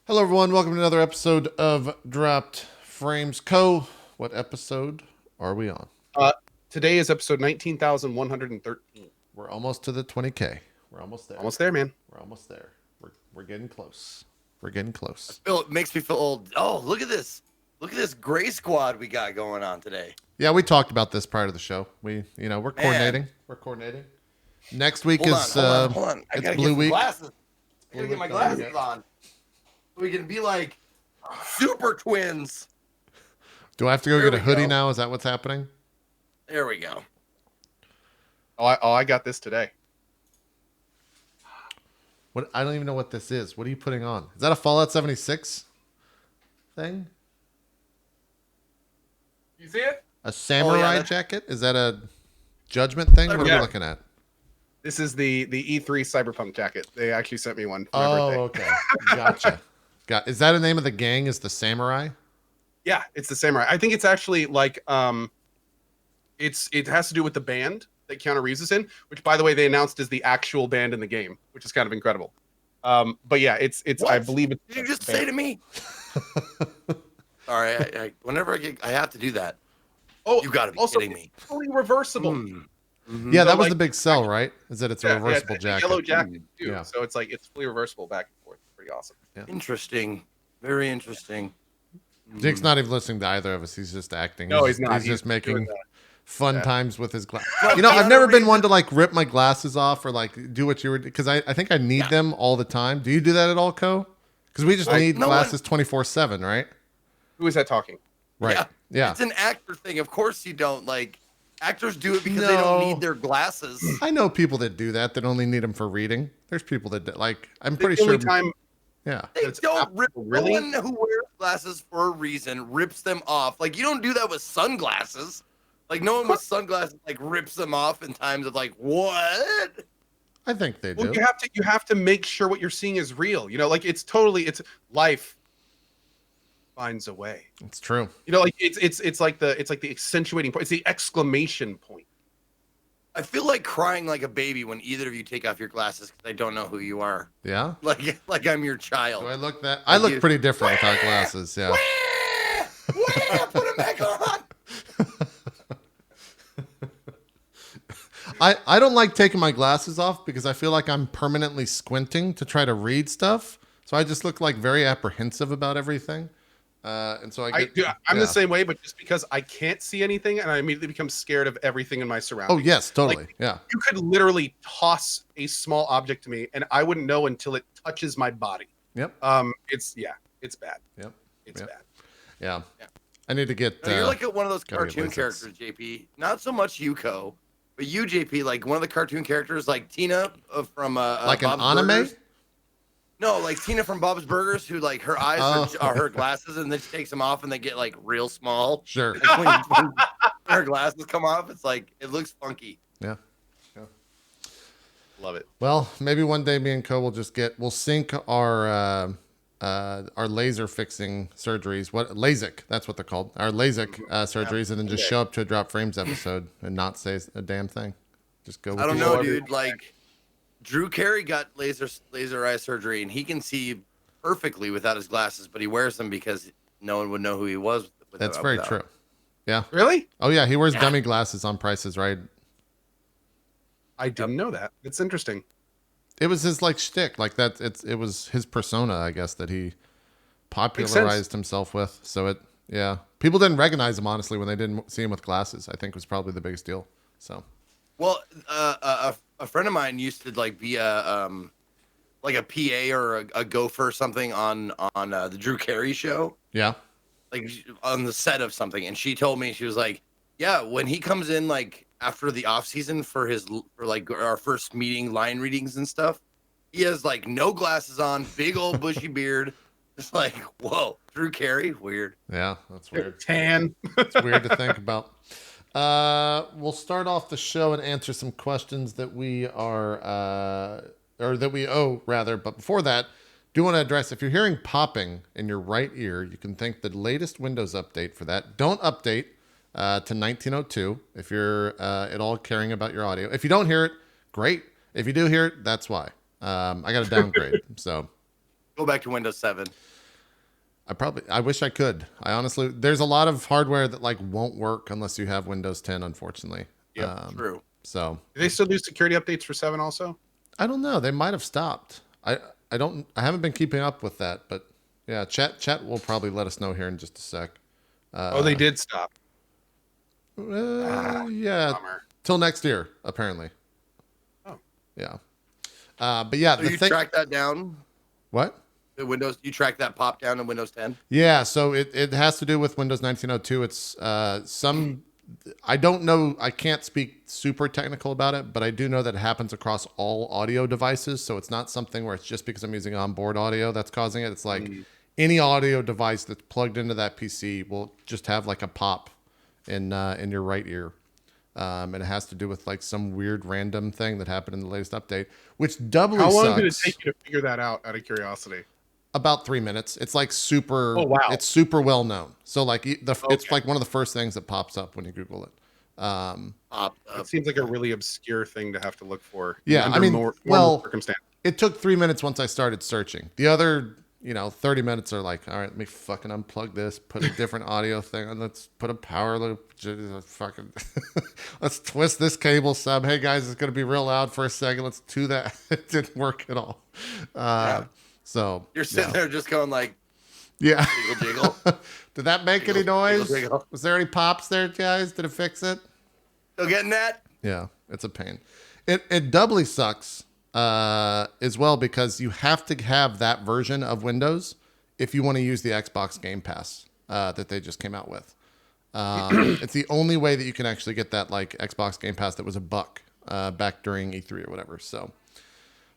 Hello, everyone. Welcome to another episode of Dropped Frames Co. What episode are we on? Uh, Today is episode 19,113. We're almost to the 20K. We're almost there. Almost there, man. We're almost there. We're getting close. We're getting close. It makes me feel old. Oh, look at this. Look at this gray squad we got going on today. Yeah, we talked about this prior to the show. We're coordinating. We're coordinating. Next week Hold is hold on. I it's gotta Blue get Week. glasses. I gotta get my glasses on. We can be like super twins. Do I have to go get a hoodie now? Is that what's happening? There we go. I got this today. What? I don't even know what this is. What are you putting on? Is that a Fallout 76 thing? You see it? A samurai jacket? Is that a Judgement thing? What are we Yeah. looking at? This is the E3 Cyberpunk jacket. They actually sent me one for my birthday. Okay. Gotcha. Is that the name of the gang? Is the samurai? Yeah, it's the samurai. I think it's actually like it has to do with the band that Keanu Reeves is in, which by the way they announced is the actual band in the game, which is kind of incredible. But yeah, it's What? I believe it's Did you just say to me? All right, whenever I have to do that. Oh, You gotta be also kidding me. fully reversible. Mhm. Yeah, that So, was like, the big sell, right? Is that it's a reversible it's a jacket? yellow jacket too. Yeah. So it's like it's fully reversible back and forth. Pretty awesome. Interesting. Very interesting. Jake's not even listening to either of us. He's just acting. No, he's not. He's just He's doing making that. fun Yeah. times with his glasses. Well, You know, I've Keanu never been Reeves one to like rip my glasses off or like do what you were because I think I need Yeah. them all the time. Do you do that at all, Co? Because we just need no glasses 24/7, right? Who is that talking? Right. Yeah. It's an actor thing. Of course you don't. Like, actors do it because they don't No. need their glasses. I know people that do that that only need them for reading. There's people that like. I'm pretty the sure. only time Yeah. They That's don't rip. really? No one who wears glasses for a reason rips them off. Like, you don't do that with sunglasses. Like, no one with sunglasses like rips them off in times of like, what? I think they do. Well, you have to make sure what you're seeing is real. You know, like it's life finds a way. It's true. You know, like it's like the accentuating point. It's the exclamation point. I feel like crying like a baby when either of you take off your glasses because I don't know who you are. Yeah. Like I'm your Do child. I look that? I look pretty different without glasses. Yeah. Put them back on. I don't like taking my glasses off because I feel like I'm permanently squinting to try to read stuff. So I just look like very apprehensive about everything. And so I'm the same way, but just because I can't see anything, and I immediately become scared of everything in my Oh surroundings. yes, totally. Like, Yeah. You could literally toss a small object to me, and I wouldn't know until it touches my body. Yep. It's bad. Yep. It's Yep. bad. Yeah. Yeah. I need to get. No, you're like one of those gotta get cartoon Lasix. characters, JP. Not so much Yuko, but you, JP, like one of the cartoon characters, like Tina from like an Bob's anime. Burgers. No, like Tina from Bob's Burgers, who like her eyes are her glasses, and then she takes them off, and they get like real small. Sure. When her glasses come off, it's like it looks funky. Yeah. Love it. Well, maybe one day me and Co we'll sync our laser fixing surgeries. What LASIK? That's what they're called. Our LASIK surgeries, and then just show up to a Drop Frames episode and not say a damn thing. Just go. With I don't the know, flow. dude. Like Drew Carey got laser eye surgery, and he can see perfectly without his glasses, but he wears them because no one would know who he was. That's very true. Yeah. Really? Oh yeah, he wears dummy glasses on Price is Right. I didn't know that. It's interesting. It was his like shtick, like that. It was his persona, I guess, that he popularized himself with. So people didn't recognize him honestly when they didn't see him with glasses. I think was probably the biggest deal. So. Well, a friend of mine used to like be a PA or a gopher or something on the Drew Carey show, Yeah. like on the set of something, and she told me, she was like, yeah, when he comes in like after the off season for like our first meeting, line readings and stuff, he has like no glasses on, big old bushy beard. It's like, whoa, Drew Carey, weird. Yeah, that's weird. Tan. It's weird to think about. We'll start off the show and answer some questions that we are, or that we owe rather. But before that, do want to address, if you're hearing popping in your right ear, you can thank the latest Windows update for that. Don't update to 1902 if you're at all caring about your audio. If you don't hear it, great. If you do hear it, that's why. I got to downgrade. So Go back to Windows 7. I wish I could. I honestly, there's a lot of hardware that like won't work unless you have Windows 10, unfortunately. Yep, True. So Do they still do security updates for 7 also? I don't know. They might have stopped. I haven't been keeping up with that, but yeah, chat will probably let us know here in just a sec. They did stop. Yeah, Bummer. till next year apparently. Oh. Yeah. But yeah, So the you thing. track that down? What? The Windows, you track that pop down in Windows 10? Yeah, so it has to do with Windows 1902. It's I don't know, I can't speak super technical about it, but I do know that it happens across all audio devices. So it's not something where it's just because I'm using onboard audio that's causing it. It's like any audio device that's plugged into that PC will just have like a pop in your right ear. And it has to do with like some weird random thing that happened in the latest update, which doubly How long sucks. did it take you to figure that out of curiosity? About 3 minutes. It's like super. Oh, wow. It's super well known. So like it's Okay. like one of the first things that pops up when you Google it. It seems like a really obscure thing to have to look for. Yeah, under I mean, normal well, circumstances. it took 3 minutes once I started searching. The other, 30 minutes are like, all right, let me fucking unplug this, put a different audio thing, and let's put a power loop. Fucking, let's twist this cable sub. Hey guys, it's gonna be real loud for a second. Let's do that. It didn't work at all. So You're sitting there just going like, yeah. jiggle, jiggle. Did that make Jiggle, any noise? jiggle, jiggle. Was there any pops there, guys? Did it fix it? Still getting that? Yeah, it's a pain. It doubly sucks as well because you have to have that version of Windows if you want to use the Xbox Game Pass that they just came out with. It's the only way that you can actually get that like Xbox Game Pass that was $1 back during E3 or whatever. So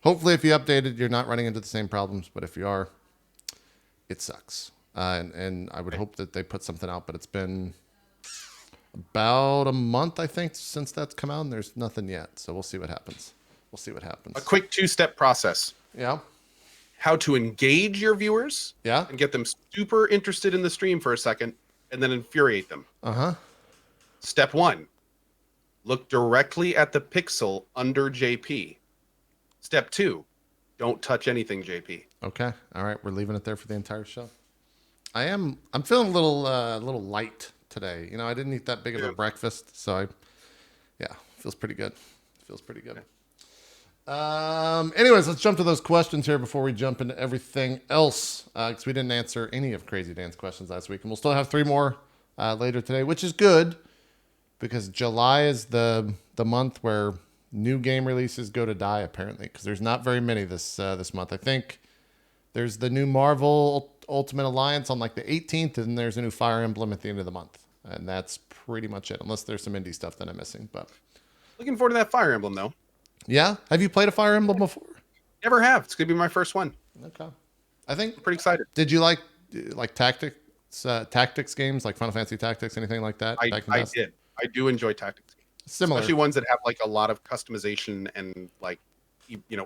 hopefully if you updated, you're not running into the same problems. But if you are, it sucks. And I would hope that they put something out, but it's been about a month, I think, since that's come out, and there's nothing yet. So we'll see what happens. A quick 2-step process. Yeah. How to engage your viewers Yeah. and get them super interested in the stream for a second and then infuriate them. Uh-huh. Step 1, look directly at the pixel under JP. Step 2, don't touch anything, JP. Okay. All right. We're leaving it there for the entire show. I'm feeling a little light today. I didn't eat that big of a breakfast, so feels pretty good. Anyways, let's jump to those questions here before we jump into everything else, because we didn't answer any of Crazy Dan's questions last week, and we'll still have 3 more later today, which is good because July is the month where new game releases go to die, apparently, because there's not very many this month. I think there's the new Marvel Ultimate Alliance on like the 18th, and there's a new Fire Emblem at the end of the month, and that's pretty much it, unless there's some indie stuff that I'm missing. But Looking forward to that Fire Emblem, though. yeah, have you played a Fire Emblem before? Never have. It's going to be my first one. Okay, I think. I'm pretty excited. Did you like tactics games like Final Fantasy Tactics, anything like that? I did. I do enjoy tactics games. Similar. Especially ones that have like a lot of customization and like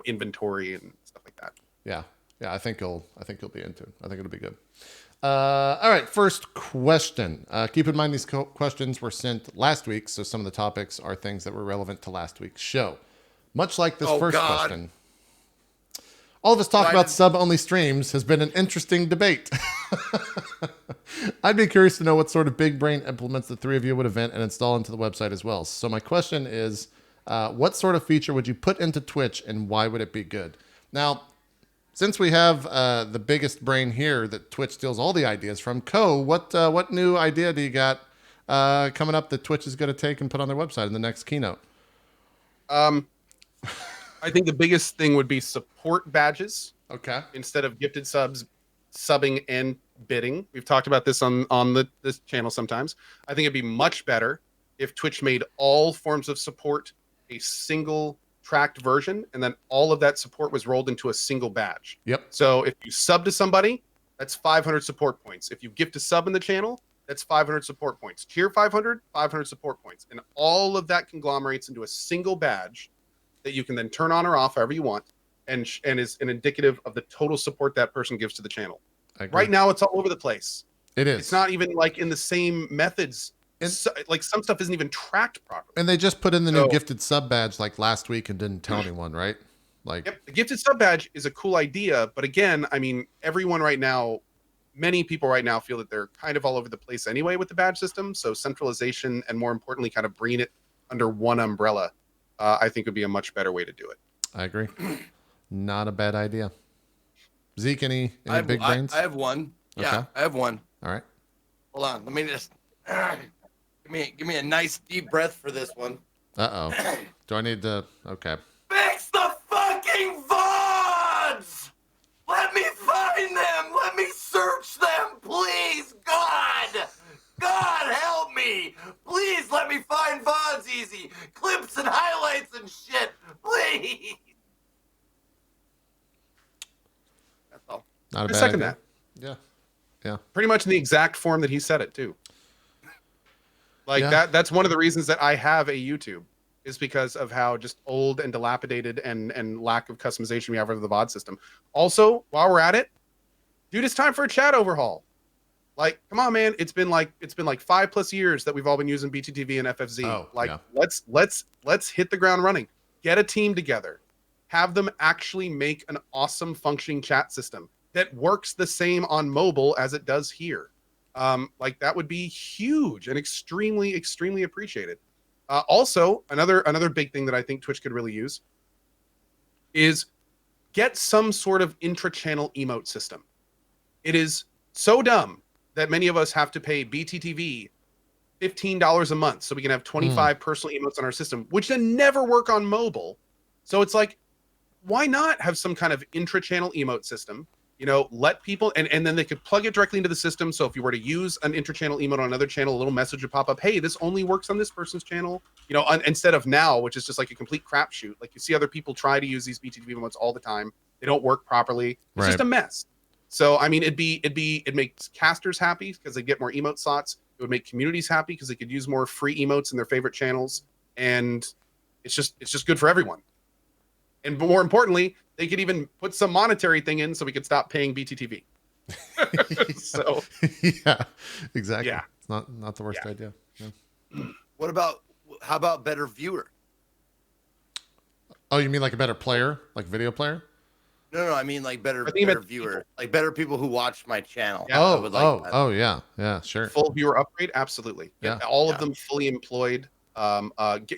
inventory and stuff like that. Yeah. I think you'll be into it. I think it'll be good. All right, first question. Keep in mind these questions were sent last week, so some of the topics are things that were relevant to last week's show. Much like this question. All of us talk about sub-only streams has been an interesting debate. I'd be curious to know what sort of big brain implements the 3 of you would invent and install into the website as well. So my question is, what sort of feature would you put into Twitch and why would it be good? Now, since we have the biggest brain here that Twitch steals all the ideas from, what new idea do you got coming up that Twitch is going to take and put on their website in the next keynote? I think the biggest thing would be support badges. Okay. Instead of gifted subs, subbing and bidding. We've talked about this on this channel sometimes. I think it'd be much better if Twitch made all forms of support a single tracked version, and then all of that support was rolled into a single badge. Yep. So if you sub to somebody, that's 500 support points. If you gift a sub in the channel, that's 500 support points. Tier 500, 500 support points. And all of that conglomerates into a single badge that you can then turn on or off however you want, and is an indicative of the total support that person gives to the channel. Right now, it's all over the place. It is. It's not even like in the same methods. Like some stuff isn't even tracked properly. And they just put in the new gifted sub badge like last week and didn't tell anyone, right? Like, yep, the gifted sub badge is a cool idea, but again, I mean, everyone right now many people right now feel that they're kind of all over the place anyway with the badge system. So centralization and more importantly, kind of bringing it under one umbrella, I think would be a much better way to do it. I agree. Not a bad idea. Zeke, any big brains? I have one. Yeah, Okay. I have one. All right. Hold on. Let me just give me a nice deep breath for this one. Uh-oh. Do I need to... Okay. Fix the fucking VODs! Let me find them! Let me search them, please! God! God, help me! Please let me find VODs easy! Clips and highlights and shit! Please! That's all. Not a I bad second idea. that. Yeah. Yeah. Pretty much in the exact form that he said it too. Like Yeah. that's one of the reasons that I have a YouTube, is because of how just old and dilapidated and lack of customization we have over the VOD system. Also, while we're at it, dude, it's time for a chat overhaul. Like, come on, man. It's been like 5+ years that we've all been using BTTV and FFZ. Oh, like, yeah. let's hit the ground running. Get a team together. Have them actually make an awesome functioning chat system that works the same on mobile as it does here. Like, that would be huge and extremely, extremely appreciated. Also, another big thing that I think Twitch could really use is get some sort of intra-channel emote system. It is so dumb that many of us have to pay BTTV $15 a month so we can have 25 personal emotes on our system, which then never work on mobile. So it's like, why not have some kind of intra-channel emote system? You know, let people, and then they could plug it directly into the system. So if you were to use an inter-channel emote on another channel, a little message would pop up, hey, this only works on this person's channel. You know, instead of now, which is just like a complete crapshoot. Like, you see other people try to use these BTTV emotes all the time. They don't work properly. It's just a mess. So, I mean, it makes casters happy because they get more emote slots. It would make communities happy because they could use more free emotes in their favorite channels. And it's just good for everyone. And more importantly, they could even put some monetary thing in so we could stop paying BTTV. So yeah, exactly. Yeah. It's not the worst idea. Yeah. How about better viewer? Oh, you mean like a better player, like video player? No, I mean like better think viewer, like better people who watch my channel. Yeah. I would like that. Yeah, sure. full viewer upgrade, absolutely. Yeah. All of them fully employed.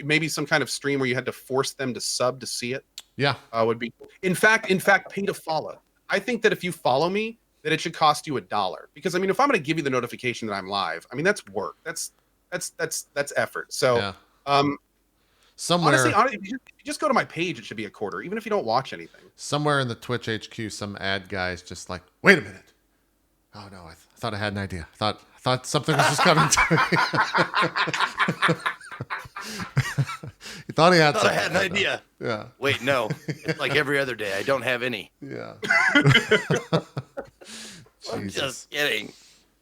Maybe some kind of stream where you had to force them to sub to see it. Yeah. Would be in fact pay to follow. I think that if you follow me, that it should cost you $1, because I mean, if I'm going to give you the notification that I'm live, I mean, that's work. That's effort. So Yeah. Somewhere, honestly, if you just go to my page, it should be $0.25, even if you don't watch anything. somewhere in the Twitch HQ, some ad guy's just like, wait a minute. Oh no, I thought I had an idea. I thought something was just coming to me. He thought he had something. I had an idea. Yeah. Wait, no. It's like every other day. I don't have any. Yeah. I'm Jesus. just kidding.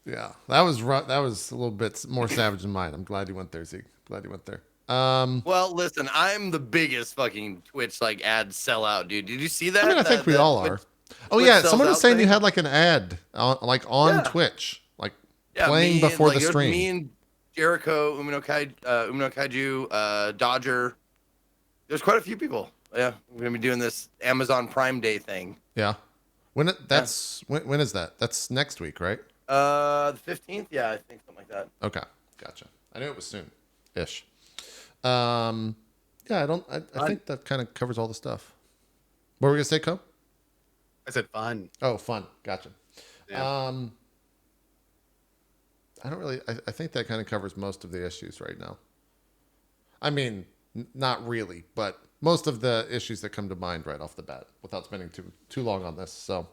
Yeah. That was that was a little bit more savage than mine. I'm glad you went there, Zeke. Glad you went there. Well, listen, I'm the biggest fucking Twitch like ad sellout, dude. Did you see that? I mean, I think we all are. Oh Twitch yeah, sells someone was out saying you thing? had like an ad on Twitch, like playing me, before like, the it was stream. Me and Jericho, Umino Kaiju, Dodger. There's quite a few people. Yeah, we're gonna be doing this Amazon Prime Day thing. Yeah. When is that? That's next week, right? The 15th. Yeah, I think something like that. Okay, gotcha. I knew it was soon, ish. Yeah, I think that kind of covers all the stuff. What were we gonna say, Co? I said fun. Oh, fun. Gotcha. Yeah. I don't really. I think that kind of covers most of the issues right now. I mean, not really, but most of the issues that come to mind right off the bat, without spending too long on this. So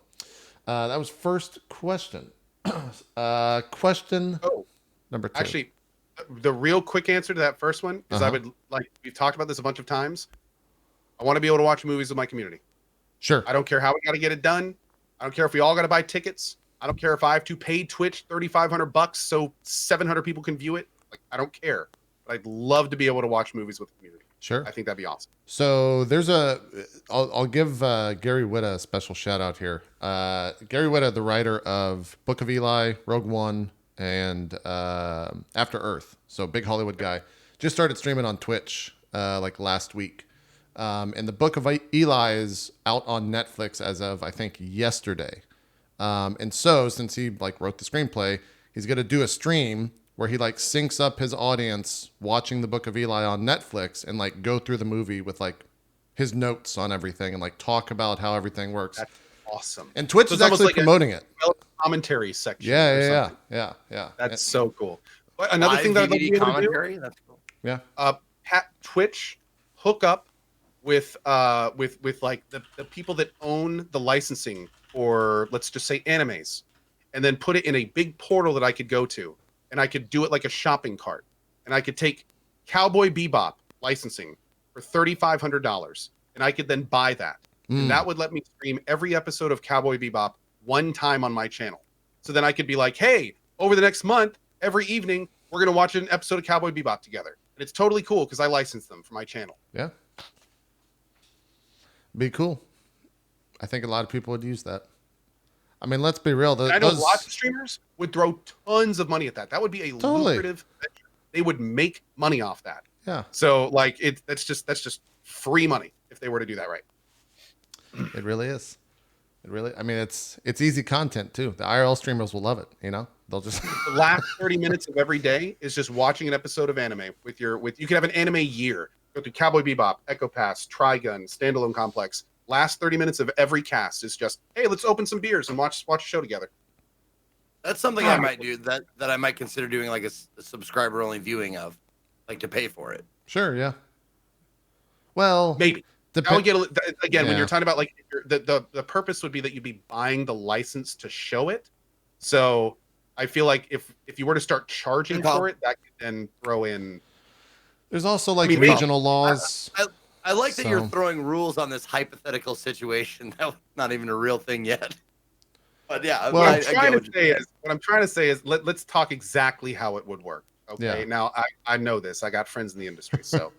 that was first question. Question number 2. Actually, the real quick answer to that first one is I Uh-huh. would like. We've talked about this a bunch of times. I want to be able to watch movies with my community. Sure. I don't care how we got to get it done. I don't care if we all got to buy tickets. I don't care if I have to pay Twitch $3,500 so 700 people can view it. Like, I don't care. But I'd love to be able to watch movies with the community. Sure. I think that'd be awesome. So there's I'll give Gary Whitta a special shout out here. Gary Whitta, the writer of Book of Eli, Rogue One, and After Earth. So big Hollywood guy. Just started streaming on Twitch like last week. And the Book of Eli is out on Netflix as of, I think, yesterday. And so since he like wrote the screenplay, he's going to do a stream where he like syncs up his audience watching the Book of Eli on Netflix and like go through the movie with like his notes on everything and like talk about how everything works. That's awesome. And Twitch So is it's almost actually like promoting it. commentary section. Yeah, or yeah, something. yeah. That's so cool. But another Live thing that I'd like to DVD be able to do, commentary. That's cool. Yeah. Twitch hook up with like the people that own the licensing for, let's just say, animes, and then put it in a big portal that I could go to, and I could do it like a shopping cart, and I could take Cowboy Bebop licensing for $3,500, and I could then buy that, and that would let me stream every episode of Cowboy Bebop one time on my channel. So then I could be like, hey, over the next month, every evening, we're gonna watch an episode of Cowboy Bebop together, and it's totally cool because I license them for my channel. Yeah. Be cool. I think a lot of people would use that. I mean, let's be real. I know lots of streamers would throw tons of money at that. That would be a lucrative venture. They would make money off that. Yeah. So like that's just free money if they were to do that right. It really is. It really. I mean, it's easy content too. The IRL streamers will love it. You know, they'll just The last 30 minutes of every day is just watching an episode of anime with you can have an anime year. Go through Cowboy Bebop, Echo Pass, Trigun, Standalone Complex. Last 30 minutes of every cast is just, hey, let's open some beers and watch a show together. That's something I might do. That I might consider doing like a subscriber only viewing of, like to pay for it. Sure. Yeah. Well, Maybe. That would get again when Yeah. you're talking about like the purpose would be that you'd be buying the license to show it. So I feel like if you were to start charging for it, that could then throw in. There's also like mean, regional laws. I like that you're So- throwing rules on this hypothetical situation. That's not even a real thing yet. But yeah, Well, What I I'm get trying what to you're say saying. is let's talk exactly how it would work. Okay. Yeah. Now I know this. I got friends in the industry, so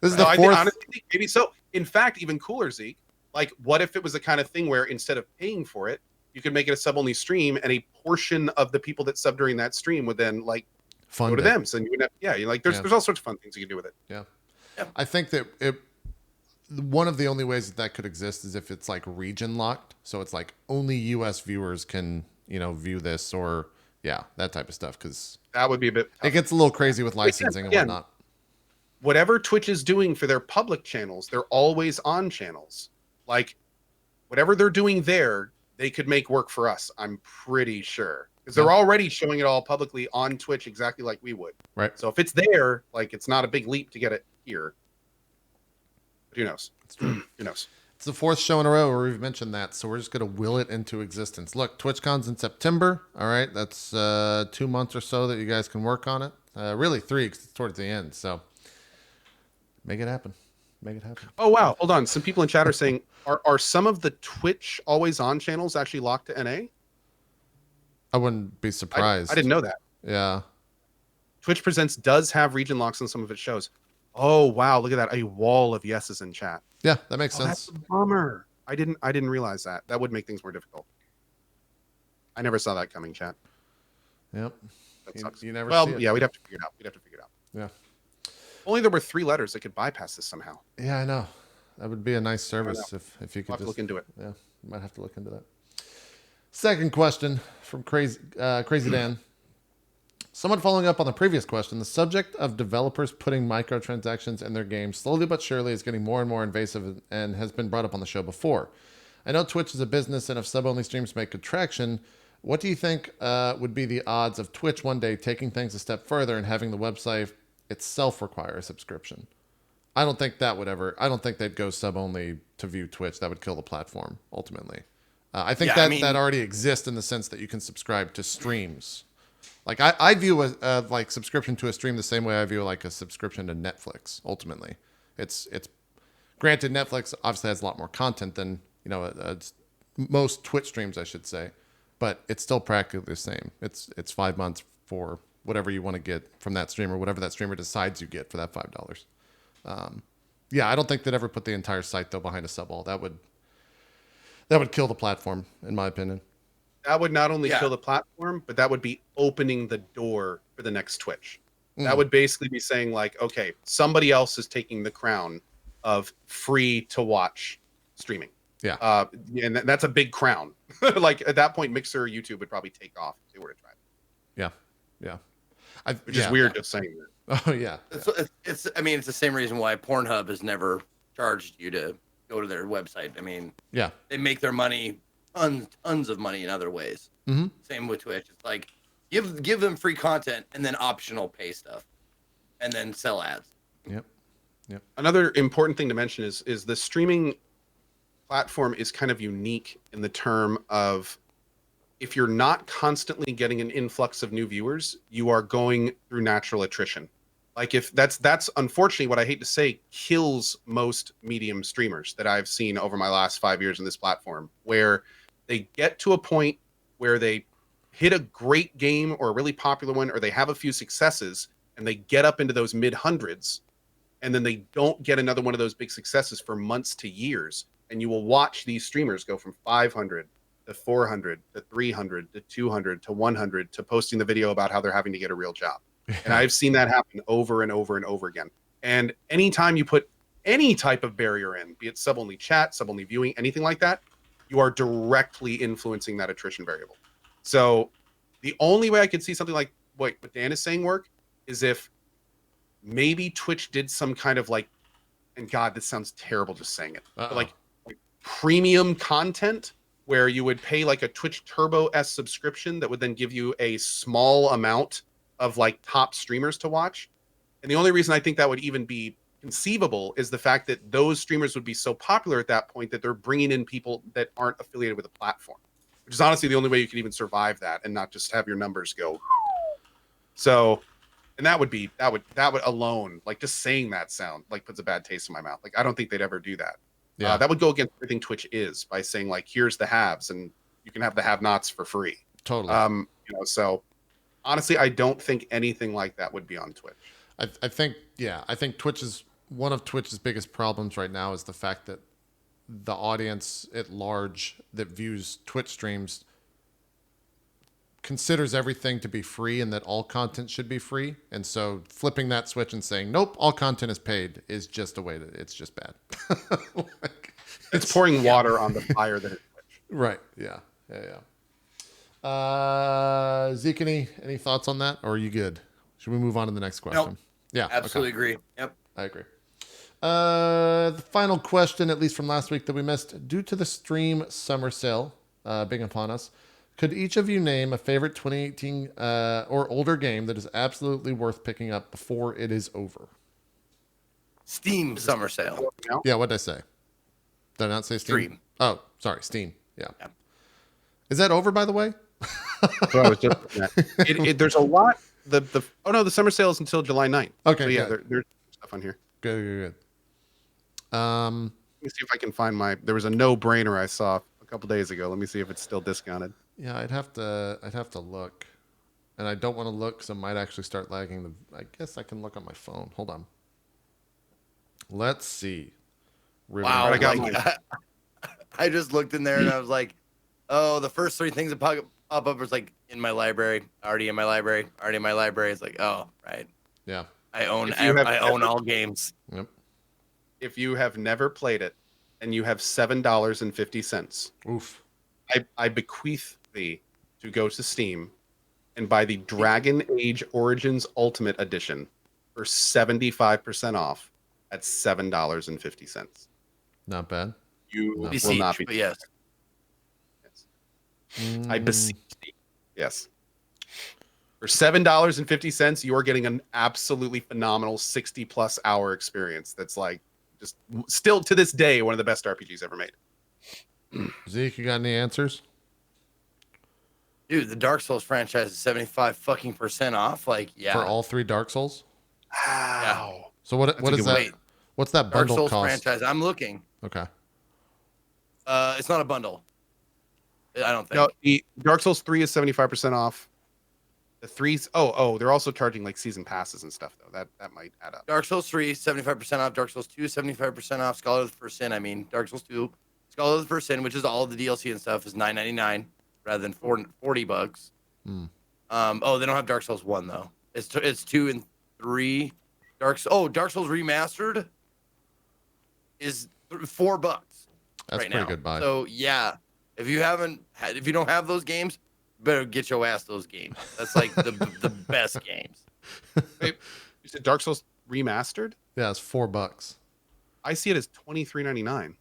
This is no, the I think, fourth. honestly, maybe so. In fact, even cooler, Zeke. Like, what if it was the kind of thing where instead of paying for it, you could make it a sub-only stream, and a portion of the people that sub during that stream would then like Fun go to day. them. So you would have, you're like, there's all sorts of fun things you can do with it. I think that one of the only ways that could exist is if it's like region locked. So it's like only U.S. viewers can, view this or that type of stuff. Because That would be a bit. it gets a little crazy with licensing and again, whatnot. Whatever Twitch is doing for their public channels, they're always on channels. Like, whatever they're doing there, they could make work for us. I'm pretty sure because they're already showing it all publicly on Twitch, exactly like we would. Right. So if it's there, like, it's not a big leap to get it here. But who knows? Who knows? It's the fourth show in a row where we've mentioned that, so we're just going to will it into existence. Look, TwitchCon's in September. All right, that's 2 months or so that you guys can work on it. Really 3 because it's towards the end. So make it happen. Make it happen. Oh wow! Hold on. Some people in chat are saying, are some of the Twitch always on channels actually locked to NA? I wouldn't be surprised. I didn't know that. Yeah. Twitch Presents does have region locks on some of its shows. Oh wow! Look at that! A wall of yeses in chat. Yeah, that makes That's sense. a bummer. I didn't realize that. That would make things more difficult. I never saw that coming, chat. Yep. That sucks. You never Well, see it. yeah, we'd have to figure it out. Yeah. Only there were 3 letters that could bypass this somehow. Yeah, I know. That would be a nice service if you could We'll have to just look into it. Yeah, might have to look into that. Second question from Crazy Dan. Someone following up on the previous question, the subject of developers putting microtransactions in their games slowly but surely is getting more and more invasive and has been brought up on the show before. I know Twitch is a business, and if sub-only streams make good traction, what do you think would be the odds of Twitch one day taking things a step further and having the website itself require a subscription? I don't think they'd go sub-only to view Twitch. That would kill the platform, ultimately. I think that already exists in the sense that you can subscribe to streams. Like I view a like subscription to a stream the same way I view like a subscription to Netflix. Ultimately, it's granted Netflix obviously has a lot more content than most Twitch streams, I should say, but it's still practically the same. It's 5 months for whatever you want to get from that streamer, whatever that streamer decides you get for that $5. I don't think they'd ever put the entire site though behind a sub-all. That would kill the platform, in my opinion. That would not only kill the platform, but that would be opening the door for the next Twitch. That would basically be saying like, okay, somebody else is taking the crown of free to watch streaming. And that's a big crown. Like at that point, Mixer or YouTube would probably take off if they were to try it. Yeah. Which is weird just saying that. Oh yeah. It's I mean, it's the same reason why Pornhub has never charged you to go to their website. I mean, Yeah. they make their money, tons of money in other ways. Mm-hmm. Same with Twitch. It's like give them free content and then optional pay stuff, and then sell ads. Yep. Another important thing to mention is the streaming platform is kind of unique in the term of, if you're not constantly getting an influx of new viewers, you are going through natural attrition. Like if that's unfortunately what I hate to say, kills most medium streamers that I've seen over my last 5 years in this platform, where they get to a point where they hit a great game or a really popular one, or they have a few successes and they get up into those mid hundreds, and then they don't get another one of those big successes for months to years. And you will watch these streamers go from 500 to 400 to 300 to 200 to 100 to posting the video about how they're having to get a real job. And I've seen that happen over and over and over again. And anytime you put any type of barrier in, be it sub-only chat, sub-only viewing, anything like that, you are directly influencing that attrition variable. So the only way I could see something like what Dan is saying work is if maybe Twitch did some kind of like, and God, this sounds terrible just saying it, but like premium content where you would pay like a Twitch Turbo S subscription that would then give you a small amount of like top streamers to watch. And the only reason I think that would even be conceivable is the fact that those streamers would be so popular at that point that they're bringing in people that aren't affiliated with the platform, which is honestly the only way you could even survive that and not just have your numbers go. So, and that would alone, like just saying that sound like puts a bad taste in my mouth. Like, I don't think they'd ever do that. Yeah. That would go against everything Twitch is by saying like, here's the haves and you can have the have-nots for free. Totally. So honestly, I don't think anything like that would be on Twitch. I think Twitch is one of Twitch's biggest problems right now is the fact that the audience at large that views Twitch streams considers everything to be free and that all content should be free. And so flipping that switch and saying, nope, all content is paid is just a way that it's just bad. It's pouring water on the fire that is Twitch. Right. Yeah. Zeke, any thoughts on that? Or are you good? Should we move on to the next question? Nope. Yeah. Absolutely agree. Yep. I agree. The final question, at least from last week that we missed, due to the stream summer sale being upon us, could each of you name a favorite 2018 or older game that is absolutely worth picking up before it is over? Steam summer sale. Yeah, what did I say? Did I not say Steam? Stream. Oh, sorry, Steam. Yeah. Is that over, by the way? So I was just there's a lot. The summer sale is until July 9th. Okay. So yeah, there's stuff on here. Good. Let me see if I can find there was a no-brainer I saw a couple days ago. Let me see if it's still discounted. Yeah, I'd have to look, and I don't want to look because I might actually start lagging. I guess I can look on my phone. Hold on. Let's see. Wow, I I just looked in there and I was like, oh, the first three things that pop up was like in my library, already in my library. It's like, oh, right. Yeah. I own all games. Yep. If you have never played it and you have $7.50, Oof. I bequeath thee to go to Steam and buy the Dragon Age Origins Ultimate Edition for 75% off at $7.50. Not bad. You No. will not be. But yes. I beseech thee. Yes. For $7.50, you are getting an absolutely phenomenal 60+ hour experience. That's like just still to this day one of the best RPGs ever made. Zeke, you got any answers? Dude, the Dark Souls franchise is 75% off. Like, yeah. For all 3 Dark Souls? Wow. So what is that? Wait. What's that Dark bundle Souls cost? franchise. I'm looking. Okay. It's not a bundle. I don't think. No, the Dark Souls 3 is 75% off. The 3's they're also charging like season passes and stuff though. That might add up. Dark Souls 3, 75% off. Dark Souls 2, 75% off. Scholar of the First Sin. Dark Souls 2, Scholar of the First Sin, which is all the DLC and stuff, is $9.99 rather than $40. Hmm. They don't have Dark Souls 1 though. It's 2 and 3. Dark Souls Remastered is $4. That's right pretty now. good buy. So yeah, if you don't have those games, better get your ass those games. That's like the best games. Wait, you said Dark Souls remastered? Yeah, it's $4. I see it as $23.99.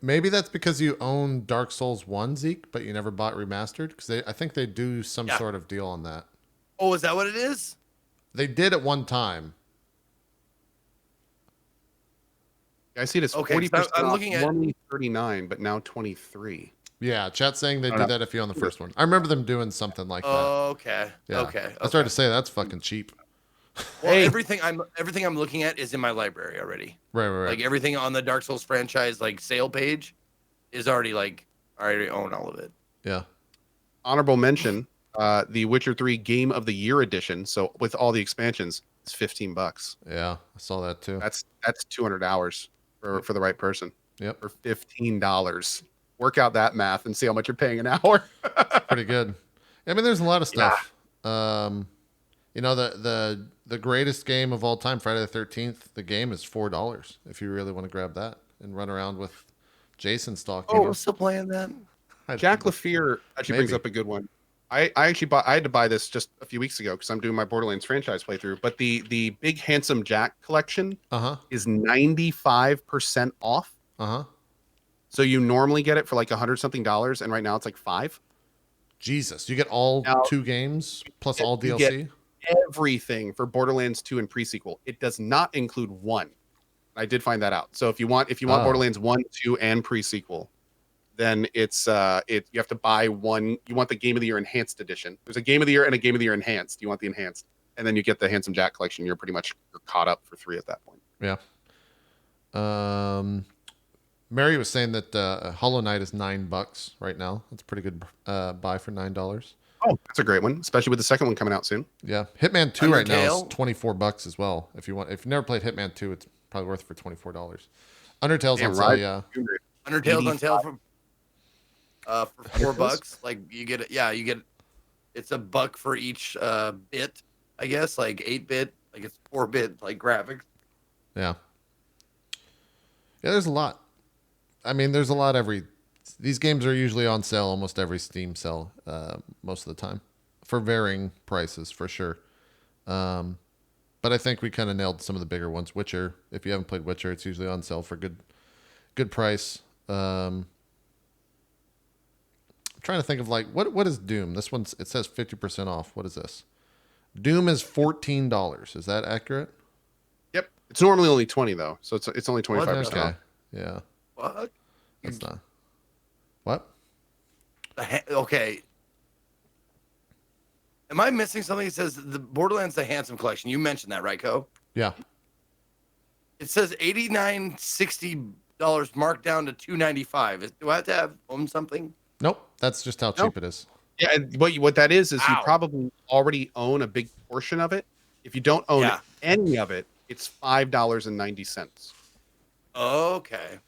Maybe that's because you own Dark Souls 1, Zeke, but you never bought remastered. Because I think they do some sort of deal on that. Oh, is that what it is? They did at one time. I see it as Okay, 40% I'm off, looking at- normally 39, but now 23. Yeah, chat's saying they I did don't that if you own the first one. I remember them doing something like that. Okay. Yeah. Okay. I started to say that's fucking cheap. Well, Hey. everything I'm looking at is in my library already. Right. Like everything on the Dark Souls franchise like sale page is already like I already own all of it. Yeah. Honorable mention, the Witcher 3 Game of the Year edition, so with all the expansions, it's $15. Yeah, I saw that too. That's 200 hours for the right person. Yep. For $15. Work out that math and see how much you're paying an hour. Pretty good. I mean, there's a lot of stuff. You know, the greatest game of all time, Friday the 13th, the game is $4 if you really want to grab that and run around with Jason stalking. Oh, we're still playing that? Jack LaFear actually brings Maybe. up a good one. I had to buy this just a few weeks ago because I'm doing my Borderlands franchise playthrough. But the Big Handsome Jack collection is 95% off. So you normally get it for like $100-something, and right now it's like $5. Jesus, you get all 2 games plus all you DLC? get everything for Borderlands 2 and pre-sequel. It does not include 1. I did find that out. So if you want Borderlands 1, 2, and pre-sequel, then it's you have to buy one. You want the Game of the Year Enhanced Edition. There's a Game of the Year and a Game of the Year Enhanced. You want the Enhanced, and then you get the Handsome Jack collection. You're caught up for 3 at that point. Yeah. Mary was saying that Hollow Knight is $9 right now. That's a pretty good buy for $9. Oh, that's a great one, especially with the second one coming out soon. Yeah, Hitman 2 right now is Undertale? $24 as well. If you've never played Hitman 2, it's probably worth it for $24. Undertale's Damn on right. sale, yeah. Undertale's on sale for $4. Like you get it. Yeah, you get it's $1 for each bit, I guess, like 8-bit, like it's 4-bit like graphics. Yeah. Yeah, there's a lot. I mean, there's a lot these games are usually on sale almost every Steam sale most of the time for varying prices for sure. But I think we kind of nailed some of the bigger ones. Witcher, if you haven't played Witcher, it's usually on sale for good price. I'm trying to think of like what is Doom? This one's it says 50% off. What is this? Doom is $14. Is that accurate? Yep. It's normally only 20 though, so it's only 25% Okay. off. Yeah. What? That's not. What? Okay. Am I missing something? It says the Borderlands the Handsome Collection. You mentioned that, right, Co? Yeah. It says $89.60 marked down to $295. Do I have to own something? Nope. That's just how cheap it is. Yeah, and what that is you Wow. probably already own a big portion of it. If you don't own Yeah. any of it, it's $5.90. Okay.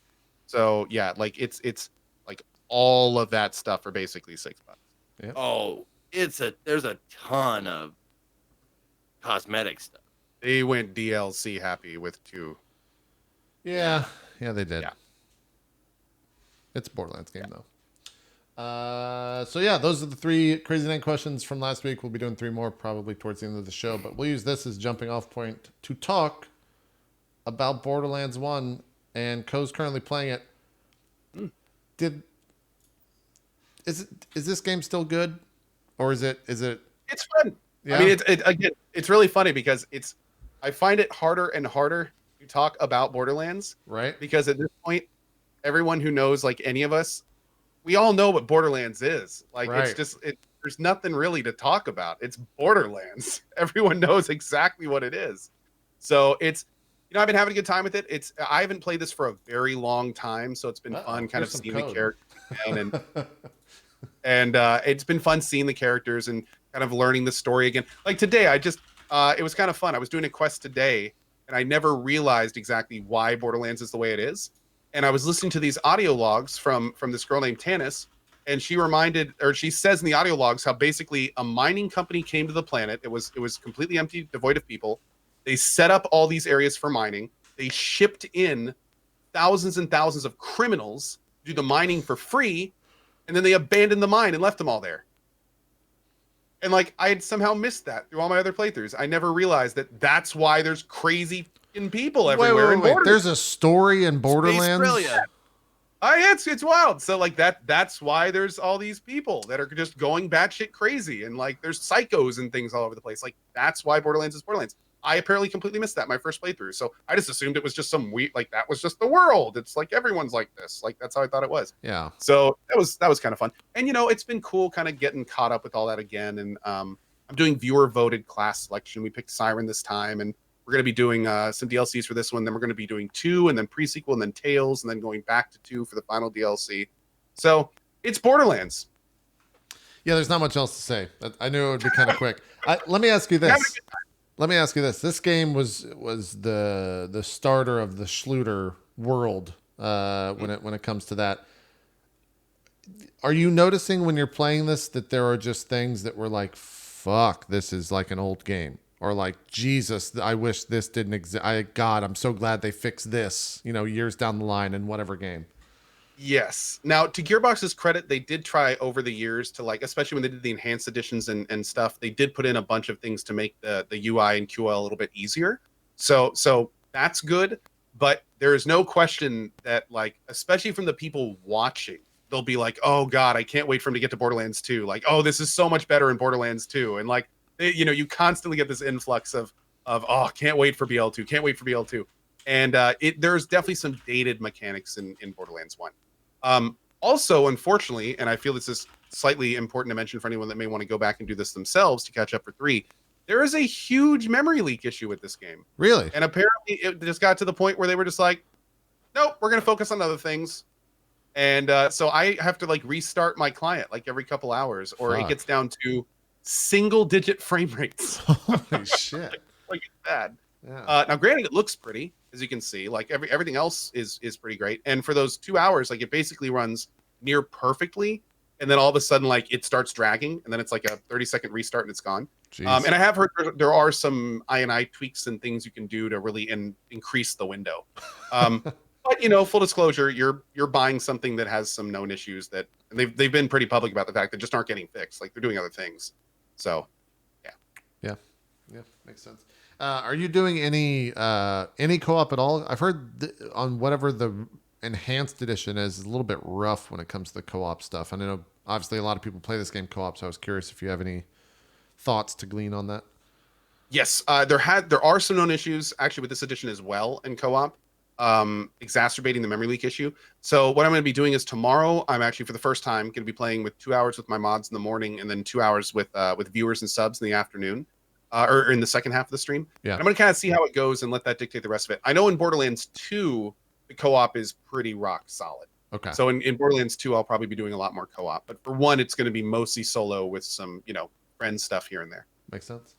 So yeah, like it's like all of that stuff for basically $6. Oh, there's a ton of cosmetic stuff. They went DLC happy with 2. Yeah. Yeah, they did. Yeah. It's a Borderlands game though. So yeah, those are the 3 Crazy Night questions from last week. We'll be doing 3 more probably towards the end of the show, but we'll use this as jumping off point to talk about Borderlands 1, and Co's currently playing it. Is this game still good, or is it? It's fun. Yeah. I mean, again, it's really funny because I find it harder and harder to talk about Borderlands right? because at this point, everyone who knows like any of us, we all know what Borderlands is. Like Right. it's just there's nothing really to talk about. It's Borderlands. Everyone knows exactly what it is. So I've been having a good time with it. I haven't played this for a very long time, so it's been fun kind of here's some seeing code. the characters again, and it's been fun seeing the characters and kind of learning the story again. Like today, it was kind of fun. I was doing a quest today, and I never realized exactly why Borderlands is the way it is. And I was listening to these audio logs from this girl named Tanis, and she says in the audio logs how basically a mining company came to the planet. It was completely empty, devoid of people. They set up all these areas for mining. They shipped in thousands and thousands of criminals do the mining for free, and then they abandoned the mine and left them all there. And like I had somehow missed that through all my other playthroughs. I never realized that that's why there's crazy fucking people everywhere in Borderlands. There's a story in Borderlands. It's wild. So like that's why there's all these people that are just going batshit crazy, and like there's psychos and things all over the place. Like that's why Borderlands is Borderlands. I apparently completely missed that my first playthrough. So I just assumed it was just some weird, like that was just the world. It's like everyone's like this. Like that's how I thought it was. Yeah. So that was kind of fun. And you know, it's been cool kind of getting caught up with all that again. And I'm doing viewer voted class selection. We picked Siren this time, and we're going to be doing some DLCs for this one. Then we're going to be doing 2, and then pre-sequel, and then Tales, and then going back to 2 for the final DLC. So it's Borderlands. Yeah, there's not much else to say. I knew it would be kind of quick. Let me ask you this. This game was the starter of the Schluter world when it comes to that. Are you noticing when you're playing this that there are just things that were like, fuck, this is like an old game? Or like, Jesus, I wish this didn't exist. God, I'm so glad they fixed this, years down the line in whatever game. Yes. Now, to Gearbox's credit, they did try over the years to like, especially when they did the enhanced editions and stuff, they did put in a bunch of things to make the UI and QL a little bit easier. So that's good. But there is no question that like, especially from the people watching, they'll be like, oh God, I can't wait for him to get to Borderlands 2. Like, oh, this is so much better in Borderlands 2. And like, you constantly get this influx of oh, can't wait for BL2, can't wait for BL2. And there's definitely some dated mechanics in Borderlands 1. Also, unfortunately, and I feel this is slightly important to mention for anyone that may want to go back and do this themselves to catch up for 3, there is a huge memory leak issue with this game. Really? And apparently it just got to the point where they were just like, nope, we're going to focus on other things. And so I have to like restart my client like every couple hours, or it gets down to single-digit frame rates. Holy shit! Like it's bad. Yeah. Now, granted, it looks pretty, as you can see. Like everything else is pretty great. And for those 2 hours, like it basically runs near perfectly, and then all of a sudden, like it starts dragging, and then it's like a 30-second restart, and it's gone. And I have heard there are some I tweaks and things you can do to really increase the window. But full disclosure, you're buying something that has some known issues that they've been pretty public about the fact that just aren't getting fixed. Like they're doing other things. So, yeah, makes sense. Are you doing any co-op at all? I've heard on whatever the enhanced edition is a little bit rough when it comes to the co-op stuff. I know obviously a lot of people play this game co-op, so I was curious if you have any thoughts to glean on that. Yes, there are some known issues actually with this edition as well in co-op, exacerbating the memory leak issue. So what I'm going to be doing is tomorrow, I'm actually for the first time going to be playing with 2 hours with my mods in the morning, and then 2 hours with viewers and subs in the afternoon. Or in the second half of the stream. Yeah. And I'm going to kind of see how it goes and let that dictate the rest of it. I know in Borderlands 2, the co-op is pretty rock solid. Okay. So in Borderlands 2, I'll probably be doing a lot more co-op. But for 1, it's going to be mostly solo with some, friend stuff here and there. Makes sense.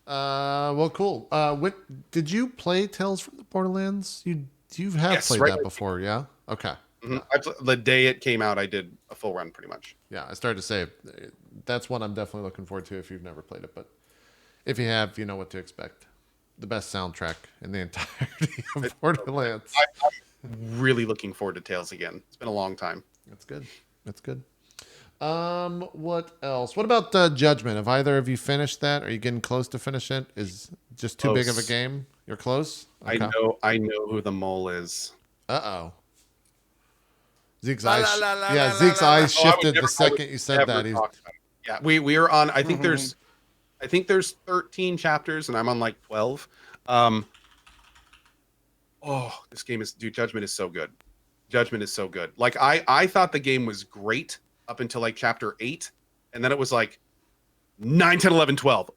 Well, cool. Did you play Tales from the Borderlands? You have played that before, yeah? Okay. Mm-hmm. The day it came out, I did a full run pretty much. Yeah, I started to say that's one I'm definitely looking forward to if you've never played it. But if you have, you know what to expect. The best soundtrack in the entirety of Borderlands. I'm really looking forward to Tales again. It's been a long time. That's good. What else? What about Judgment? Have either of you finished that? Are you getting close to finish it? Is it just too big of a game? You're close? Okay. I know who the mole is. Uh-oh. Zeke's eyes shifted the second you said that. Yeah, we are on. I think there's 13 chapters, and I'm on like 12. This game is, dude. Judgment is so good. Like I thought the game was great up until like chapter 8, and then it was like 9, 10, 11, 12.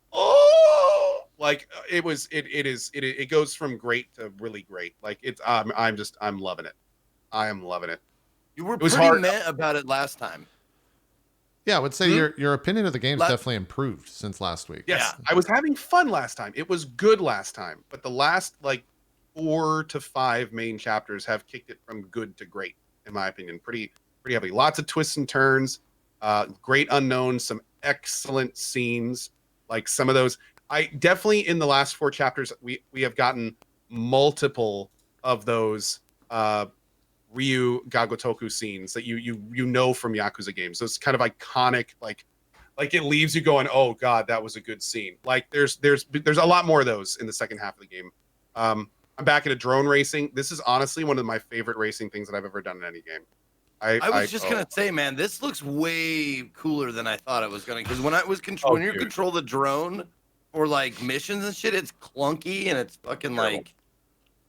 Like it goes from great to really great. Like it's I'm loving it. I am loving it. You were pretty meh about it last time. Yeah, I would say your opinion of the game's definitely improved since last week. Yes, yeah. I was having fun last time. It was good last time, but the last like 4 to 5 main chapters have kicked it from good to great, in my opinion. Pretty heavily. Lots of twists and turns. Great unknowns. Some excellent scenes. Like some of those, I definitely in the last 4 chapters we have gotten multiple of those Ryu Gagotoku scenes that you know from Yakuza games. Those kind of iconic, like it leaves you going, oh god, that was a good scene. Like there's a lot more of those in the second half of the game. I'm back into drone racing. This is honestly one of my favorite racing things that I've ever done in any game. I was just gonna say, man, this looks way cooler than I thought it was gonna. Because when when you control the drone for like missions and shit, it's clunky and it's fucking like,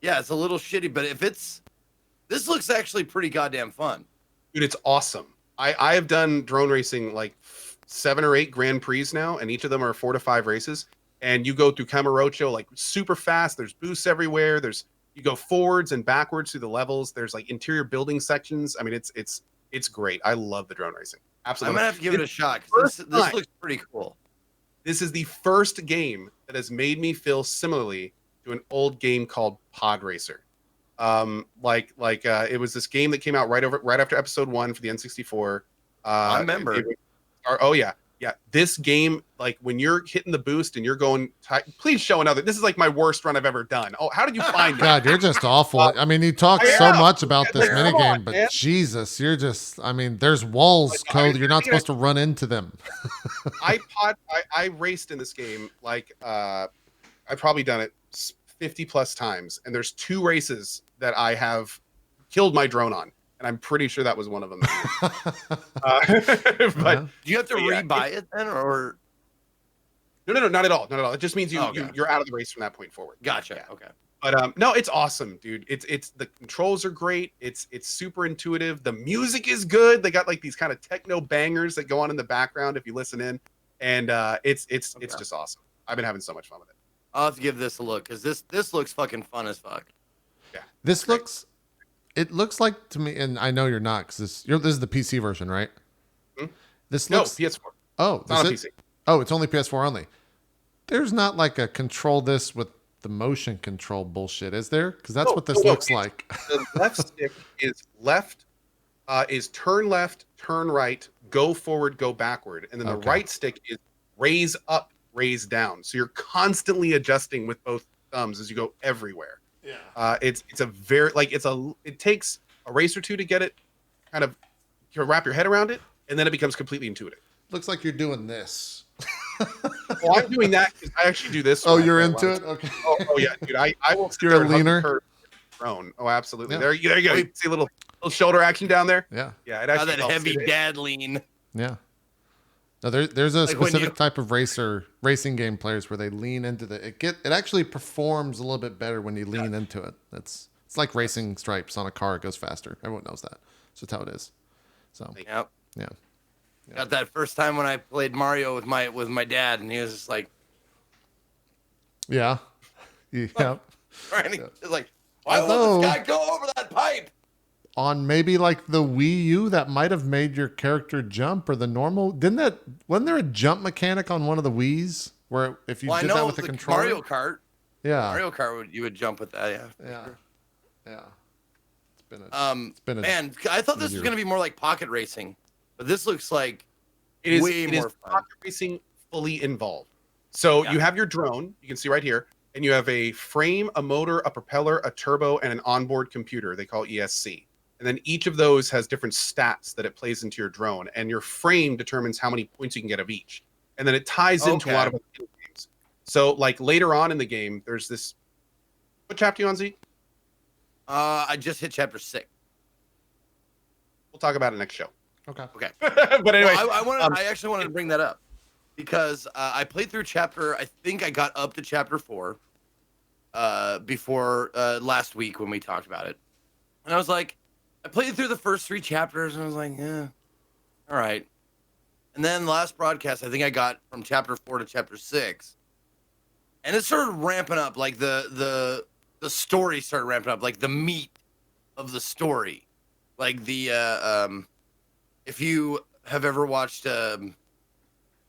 yeah, it's a little shitty. But if this looks actually pretty goddamn fun, dude. It's awesome. I have done drone racing like 7 or 8 Grand Prix now, and each of them are 4 to 5 races. And you go through Kamurocho like super fast. There's boosts everywhere. You go forwards and backwards through the levels. There's like interior building sections. I mean, it's great. I love the drone racing. Absolutely. I'm gonna have to give it a shot because this looks pretty cool. This is the first game that has made me feel similarly to an old game called Pod Racer. It was this game that came out right after episode 1 for the N64. I remember. Yeah. This game, like when you're hitting the boost and you're going, please show another. This is like my worst run I've ever done. Oh, how did you find it? God, you're just awful. I mean, you talk so much about this minigame, but Jesus, you're just, I mean, there's walls, Code. You're not supposed to run into them. I raced in this game like I've probably done it 50 plus times, and there's 2 races that I have killed my drone on. And I'm pretty sure that was one of them. But do you have to rebuy it then, or no, not at all. It just means you're out of the race from that point forward. Gotcha. Yeah. Okay. But no, it's awesome, dude. It's the controls are great. It's super intuitive. The music is good. They got like these kind of techno bangers that go on in the background if you listen in, and it's just awesome. I've been having so much fun with it. I'll have to give this a look because this looks fucking fun as fuck. Yeah. This looks. It looks like to me, and I know you're not, because this is the PC version, right? Hmm? This No, looks PS4. Oh, It's not on PC. Oh, it's only PS4 only. There's not like a control this with the motion control bullshit, is there? Because that's what this looks like. The left stick is turn left, turn right, go forward, go backward, and then the right stick is raise up, raise down. So you're constantly adjusting with both thumbs as you go everywhere. Yeah. It's a very it takes a race or two to get it kind of to wrap your head around it, and then it becomes completely intuitive. Looks like you're doing this. Well, I'm doing that because I actually do this. Oh, you're into it? Okay. Oh yeah, dude. I will. You're a leaner. Drone. Oh, absolutely. Yeah. There you go. You see a little shoulder action down there. Yeah. Yeah. It actually that heavy dad lean. Yeah. No, there's a specific type of racing game players where they lean into it actually performs a little bit better when you lean into it. It's like racing stripes on a car. It goes faster. Everyone knows that. That's just how it is. So yep. Yeah. Got that first time when I played Mario with my dad, and he was just like, yeah. Right? He's like, why won't this guy go over that pipe? On maybe like the Wii U, that might have made your character jump, or the normal. Wasn't there a jump mechanic on one of the Wiis where if you did that with the controller? Mario Kart. Yeah. Mario Kart you would jump with that. Yeah. Yeah. It's been a man. I thought this was gonna be more like pocket racing, but this looks like it is way more fun. Pocket racing fully involved. So you have your drone. You can see right here. And you have a frame, a motor, a propeller, a turbo, and an onboard computer they call ESC. And then each of those has different stats that it plays into your drone. And your frame determines how many points you can get of each. And then it ties into a lot of other games. So like later on in the game, there's this. What chapter are you on, Z? I just hit chapter 6. We'll talk about it next show. Okay. But anyway, I actually wanted to bring that up because I played through I think I got up to chapter 4 before last week when we talked about it. And I was like, I played through the first 3 chapters and I was like, yeah, all right. And then last broadcast, I think I got from chapter 4 to chapter 6. And it started ramping up, like the story started ramping up, like the meat of the story. Like the if you have ever watched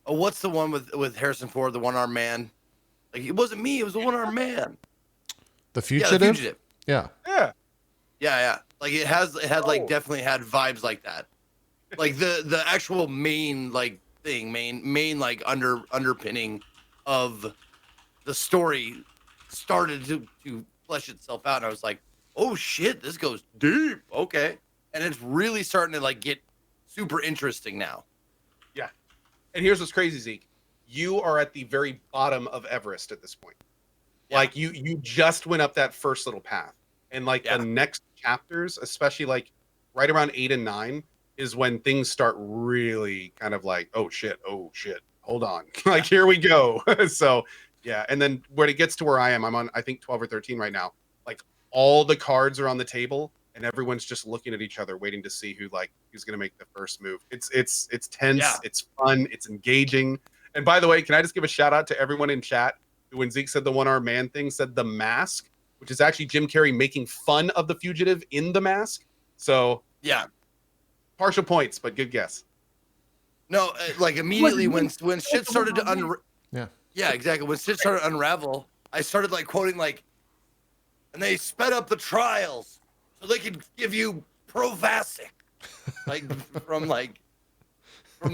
what's the one with Harrison Ford, the one-armed man? Like it wasn't me, it was the one-armed man. The Fugitive? Yeah, the Fugitive. Yeah. Yeah. Like it had like definitely had vibes like that. Like the actual main like thing, main like underpinning of the story started to flesh itself out, and I was like, oh shit, this goes deep. Okay. And it's really starting to like get super interesting now. Yeah. And here's what's crazy, Zeke. You are at the very bottom of Everest at this point. Yeah. Like you just went up that first little path. And like Yeah. the next chapters, especially like right around 8 and 9, is when things start really kind of like, oh shit, hold on. Like here we go. So yeah. And then when it gets to where I'm on I think 12 or 13 right now. Like all the cards are on the table and everyone's just looking at each other, waiting to see who's gonna make the first move. It's tense, Yeah. it's fun, it's engaging. And by the way, can I just give a shout out to everyone in chat who, when Zeke said the one-armed man thing, said The Mask, which is actually Jim Carrey making fun of the fugitive in The Mask. So Yeah. partial points, but good guess. No, like immediately when shit started to yeah, exactly. When shit started to unravel, I started like quoting like, and they sped up the trials so they could give you Provasic, like from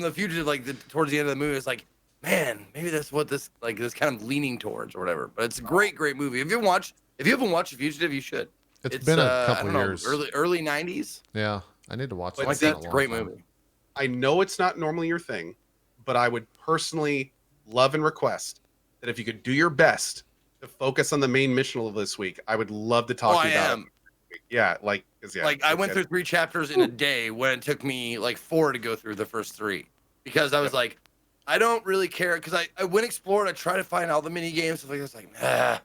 the fugitive, like towards the end of the movie. It's like, man, maybe that's what this kind of leaning towards or whatever. But it's a great movie. If you haven't watched The Fugitive, you should. It's been a I couple don't know, years. early 90s. Yeah, I need to watch But that. Like It's been that's a a long great time. movie. I know it's not normally your thing, but I would personally love and request that if you could do your best to focus on the main mission of this week, I would love to talk to you about it. Yeah, like, 'cause, yeah, like I went through 3 chapters in a day when it took me like 4 to go through the first 3 because I was like, I don't really care because I went exploring. I tried to find all the mini games stuff like this. Like,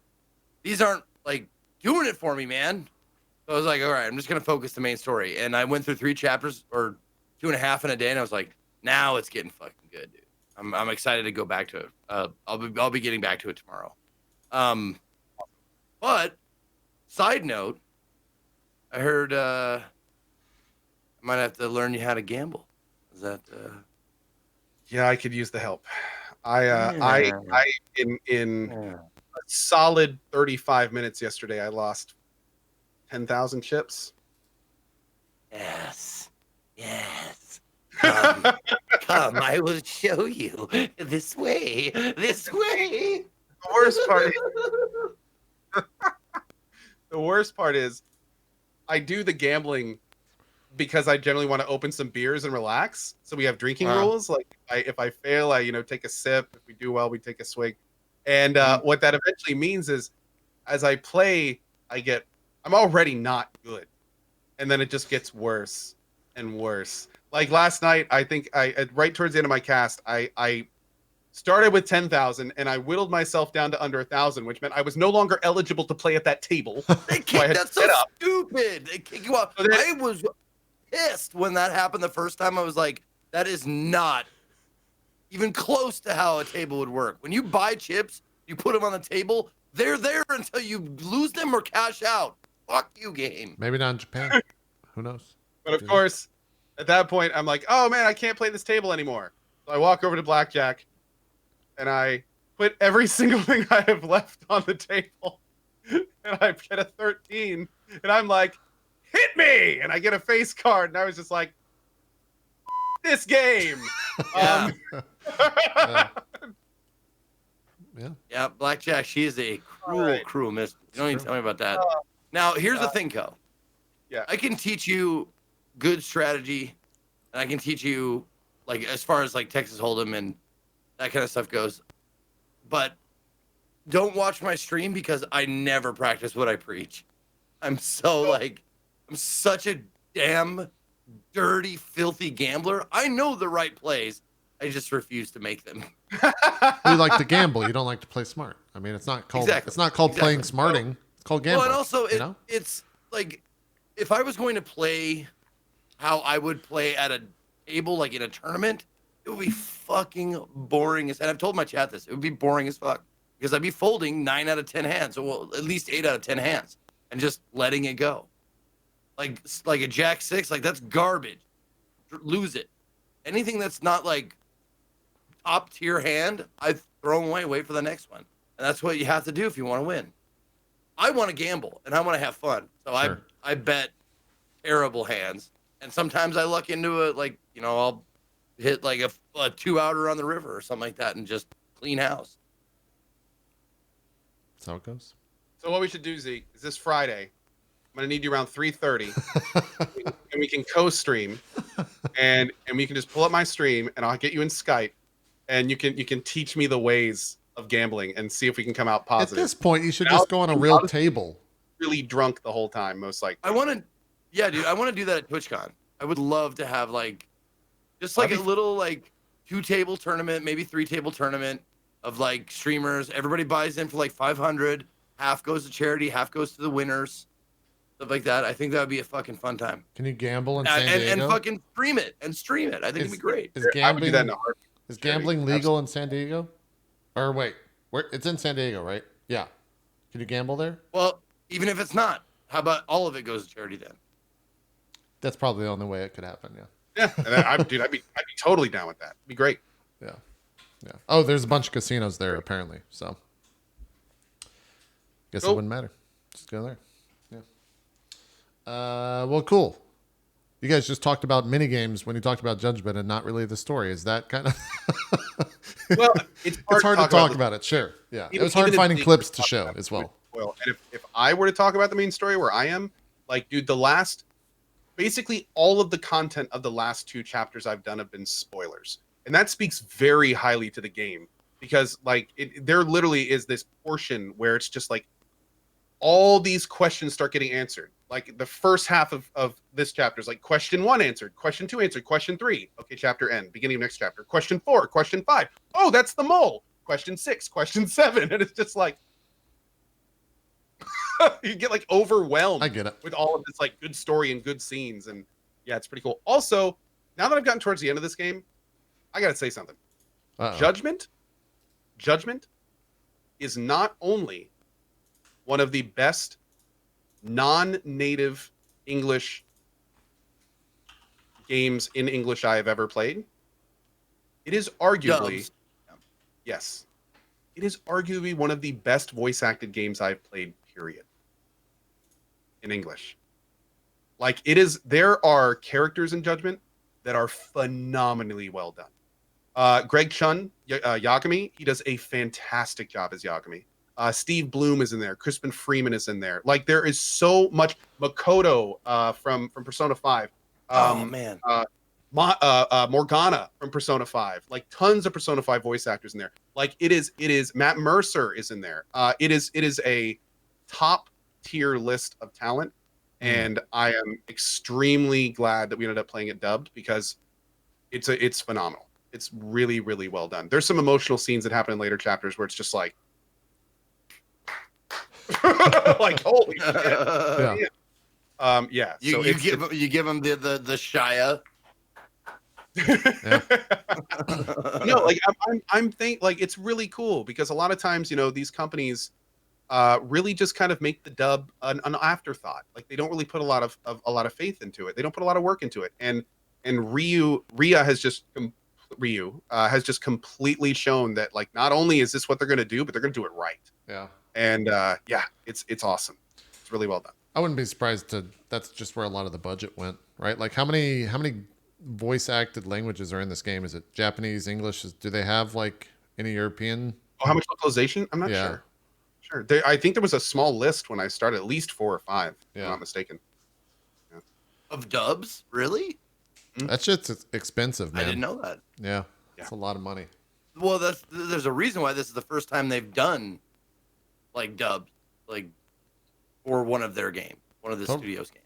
these aren't like doing it for me, man. So I was like, all right, I'm just gonna focus the main story. And I went through 3 chapters or 2.5 in a day, and I was like, now it's getting fucking good, dude. I'm excited to go back to it. I'll be getting back to it tomorrow. But side note, I heard I might have to learn you how to gamble. Is that yeah, I could use the help. I in a solid 35 minutes yesterday, I lost 10,000 chips. Yes. Come, I will show you this way. The worst part the worst part is I do the gambling because I generally want to open some beers and relax. So we have drinking rules. Like if I fail, I take a sip. If we do well, we take a swig. And what that eventually means is as I play, I'm already not good. And then it just gets worse and worse. Like last night, I think right towards the end of my cast, I started with 10,000 and I whittled myself down to under 1,000, which meant I was no longer eligible to play at that table. That's so stupid. They kick you off. I was pissed when that happened the first time. I was like, that is not even close to how a table would work. When you buy chips, you put them on the table, they're there until you lose them or cash out. Fuck you, game. Maybe not in Japan. Who knows? But of course, at that point, I'm like, oh man, I can't play this table anymore. So I walk over to blackjack and I put every single thing I have left on the table. And I get a 13. And I'm like, hit me! And I get a face card. And I was just like, this game. Yeah. Yeah. Blackjack, she is a cruel miss. You don't even tell me about that. Now, here's the thing, Co. Yeah. I can teach you good strategy, and I can teach you, like, as far as, like, Texas Hold'em and that kind of stuff goes. But don't watch my stream because I never practice what I preach. I'm such a damn dirty, filthy gambler. I know the right plays. I just refuse to make them. You like to gamble. You don't like to play smart. I mean, it's not called playing smarting. It's called gambling. Well, and also you it's like if I was going to play how I would play at a table, like in a tournament, it would be fucking boring as. And I've told my chat this. It would be boring as fuck because I'd be folding 9 out of 10 hands, or well, at least 8 out of 10 hands, and just letting it go. Like a Jack 6, like that's garbage. Lose it. Anything that's not like top tier hand, I throw away, wait for the next one. And that's what you have to do if you want to win. I want to gamble and I want to have fun. So Sure. I bet terrible hands. And sometimes I luck into it, like, I'll hit like a 2-outer on the river or something like that and just clean house. That's how it goes. So what we should do, Zeke, is this Friday, I'm gonna need you around 3:30, and we can co-stream, and we can just pull up my stream, and I'll get you in Skype, and you can teach me the ways of gambling and see if we can come out At positive. this point, you should And just go on a real table. Really drunk the whole time, most likely. I want to, yeah, dude. I want to do that at TwitchCon. I would love to have like, just like a little like 2-table tournament, maybe 3-table tournament of like streamers. Everybody buys in for like 500. Half goes to charity, half goes to the winners, stuff like that. I think that would be a fucking fun time. Can you gamble in San Diego? And fucking stream it. I think it'd be great. Is I would do that in a heartbeat. Is gambling legal in San Diego? Or wait, where it's in San Diego, right? Yeah. Can you gamble there? Well, even if it's not, how about all of it goes to charity then? That's probably the only way it could happen. Yeah. Yeah, and dude, I'd be totally down with that. It'd be great. Yeah. Yeah. Oh, there's a bunch of casinos there apparently. So guess it wouldn't matter. Just go there. Yeah. Well, cool. You guys just talked about mini games when you talked about Judgment and not really the story. Is that kind of Well, it's hard to talk about it. Sure. Yeah. It was hard finding clips to show as well. Well, and if I were to talk about the main story where I am, like, dude, basically all of the content of the last 2 chapters I've done have been spoilers. And that speaks very highly to the game because like there literally is this portion where it's just like all these questions start getting answered. Like the first half of this chapter is like question 1 answered, question 2 answered, question 3. Okay, chapter end, beginning of next chapter. Question 4, question 5. Oh, that's the mole. Question 6, question 7. And it's just like, you get like overwhelmed. I get it. With all of this like good story and good scenes. And yeah, it's pretty cool. Also, now that I've gotten towards the end of this game, I got to say something. Uh-oh. Judgment is not only one of the best non-native English games in English I have ever played. It is arguably, yes, it is arguably one of the best voice-acted games I've played, period, in English. Like, it is, there are characters in Judgment that are phenomenally well done. Greg Chun, Yagami, he does a fantastic job as Yagami. Steve Bloom is in there. Crispin Freeman is in there. Like, there is so much. Makoto from Persona 5. Oh man. Morgana from Persona 5. Like, tons of Persona 5 voice actors in there. Like, it is Matt Mercer is in there. It is a top tier list of talent, and I am extremely glad that we ended up playing it dubbed because it's phenomenal. It's really, really well done. There's some emotional scenes that happen in later chapters where it's just like like holy shit. Yeah. You give them the Shia. No, like I'm think like it's really cool because a lot of times, you know, these companies really just kind of make the dub an afterthought. Like, they don't really put a lot of faith into it. They don't put a lot of work into it. And Ria has just completely shown that, like, not only is this what they're going to do, but they're going to do it right. Yeah. And yeah, it's awesome. It's really well done. I wouldn't be surprised that's just where a lot of the budget went, right? Like, how many voice acted languages are in this game? Is it Japanese, English? Do they have like any European? Oh, how much localization? I'm not sure. I think there was a small list when I started, at least 4 or 5, if I'm not mistaken. Yeah. Of dubs? Really? That shit's expensive, man. I didn't know that. Yeah. It's a lot of money. Well, there's a reason why this is the first time they've done like dubbed, like, for one of their studio's game.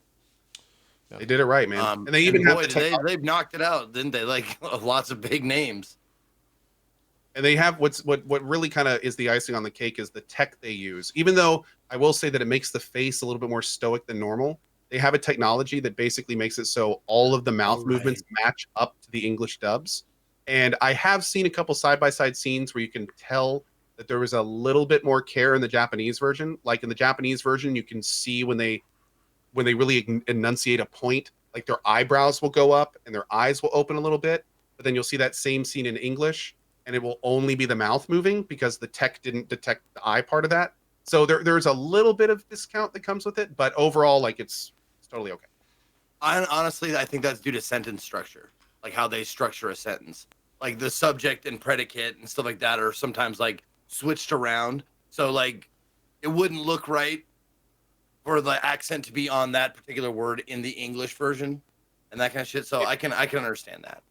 Yeah. They did it right, man. And they even have they've knocked it out, didn't they? Like, lots of big names. And they have what really kind of is the icing on the cake is the tech they use. Even though I will say that it makes the face a little bit more stoic than normal, they have a technology that basically makes it so all of the mouth movements match up to the English dubs. And I have seen a couple side-by-side scenes where you can tell that there was a little bit more care in the Japanese version. Like, in the Japanese version, you can see when they really enunciate a point, like their eyebrows will go up and their eyes will open a little bit. But then you'll see that same scene in English, and it will only be the mouth moving because the tech didn't detect the eye part of that. So there's a little bit of discount that comes with it, but overall, like, it's totally okay. Honestly, I think that's due to sentence structure, like how they structure a sentence. Like, the subject and predicate and stuff like that are sometimes like switched around. So, like, it wouldn't look right for the accent to be on that particular word in the English version and that kind of shit. So I can understand that.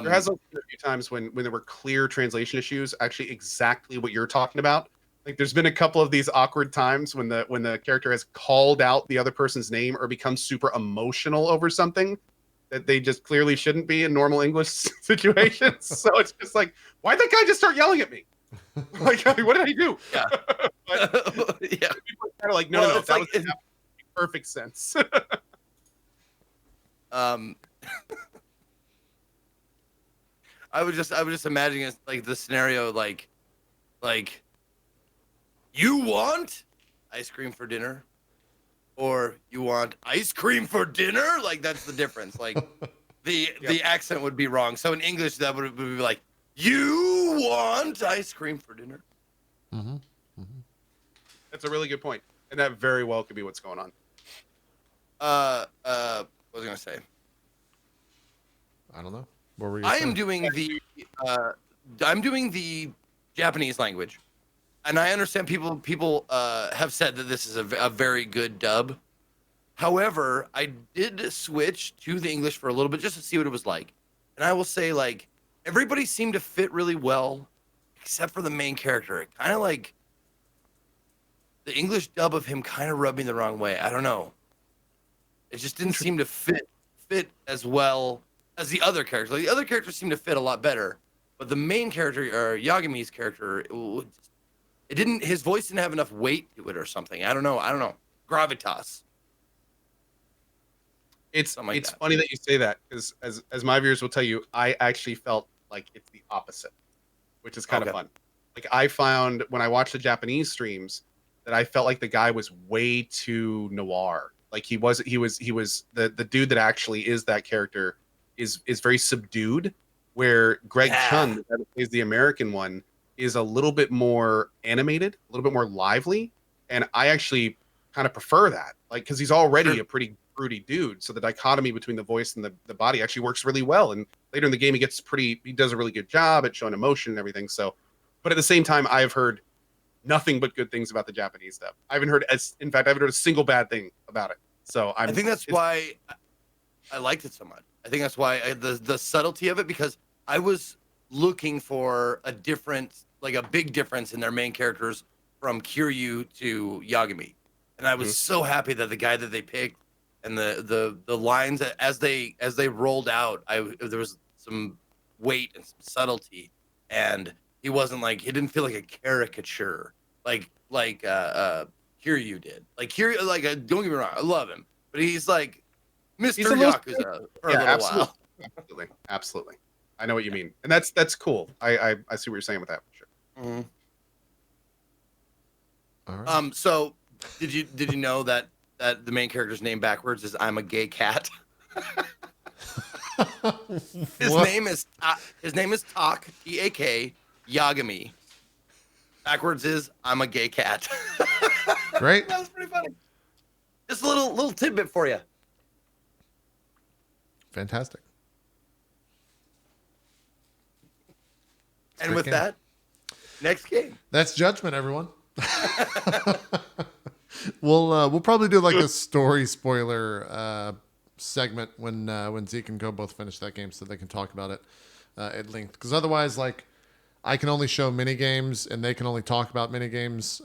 There has been a few times when there were clear translation issues, actually exactly what you're talking about. Like there's been a couple of these awkward times when the character has called out the other person's name or becomes super emotional over something that they just clearly shouldn't be in normal English situations. So it's just like, why'd that guy just start yelling at me? Like, what did he do? Yeah. But Yeah. people are kind of like, no, Well, that like, makes perfect sense. I was just imagining it like the scenario like you want ice cream for dinner or you want ice cream for dinner? Like that's the difference. Like the accent would be wrong. So in English that would be like you want ice cream for dinner. Mm-hmm. Mm-hmm. That's a really good point. And that very well could be what's going on. What was I gonna say? I don't know. What were you I saying? am doing the Japanese language, and I understand people have said that this is a very good dub. However, I did switch to the English for a little bit just to see what it was like, and I will say like everybody seemed to fit really well, except for the main character. It kind of like the English dub of him kind of rubbed me the wrong way. I don't know. It just didn't seem to fit as well as the other characters. Like, the other characters seem to fit a lot better, but the main character, or Yagami's character, it didn't. His voice didn't have enough weight to it, or something. I don't know. Gravitas. It's funny that you say that because as my viewers will tell you, I actually felt like it's the opposite, which is kind of fun. Like I found when I watched the Japanese streams that I felt like the guy was way too noir. Like he was the dude that actually is that character is very subdued, where Greg Chun, that is the American one, is a little bit more animated, a little bit more lively, and I actually kind of prefer that. Like because he's already a pretty broody dude, so the dichotomy between the voice and the body actually works really well. And later in the game, he does a really good job at showing emotion and everything. So, but at the same time, I've heard nothing but good things about the Japanese stuff. I haven't heard a single bad thing about it. So I think that's why I liked it so much. I think that's why the subtlety of it, because I was looking for a big difference in their main characters from Kiryu to Yagami, and I was so happy that the guy that they picked and the lines as they rolled out, there was some weight and some subtlety, and he didn't feel like a caricature like Kiryu did. Like Kiryu, don't get me wrong, I love him, but he's like Mr. Yakuza for a little while. Absolutely. I know what you mean, and that's cool. I see what you're saying with that for sure. Mm-hmm. All right. So did you know that the main character's name backwards is I'm a gay cat? His name is Tak, T-A-K, Yagami. Backwards is I'm a gay cat. Great. That was pretty funny. Just a little tidbit for you. Fantastic. And with that, next game. That's Judgment, everyone. We'll probably do like a story spoiler segment when Zeke and Go both finish that game, so they can talk about it at length. Because otherwise, like, I can only show mini games, and they can only talk about mini games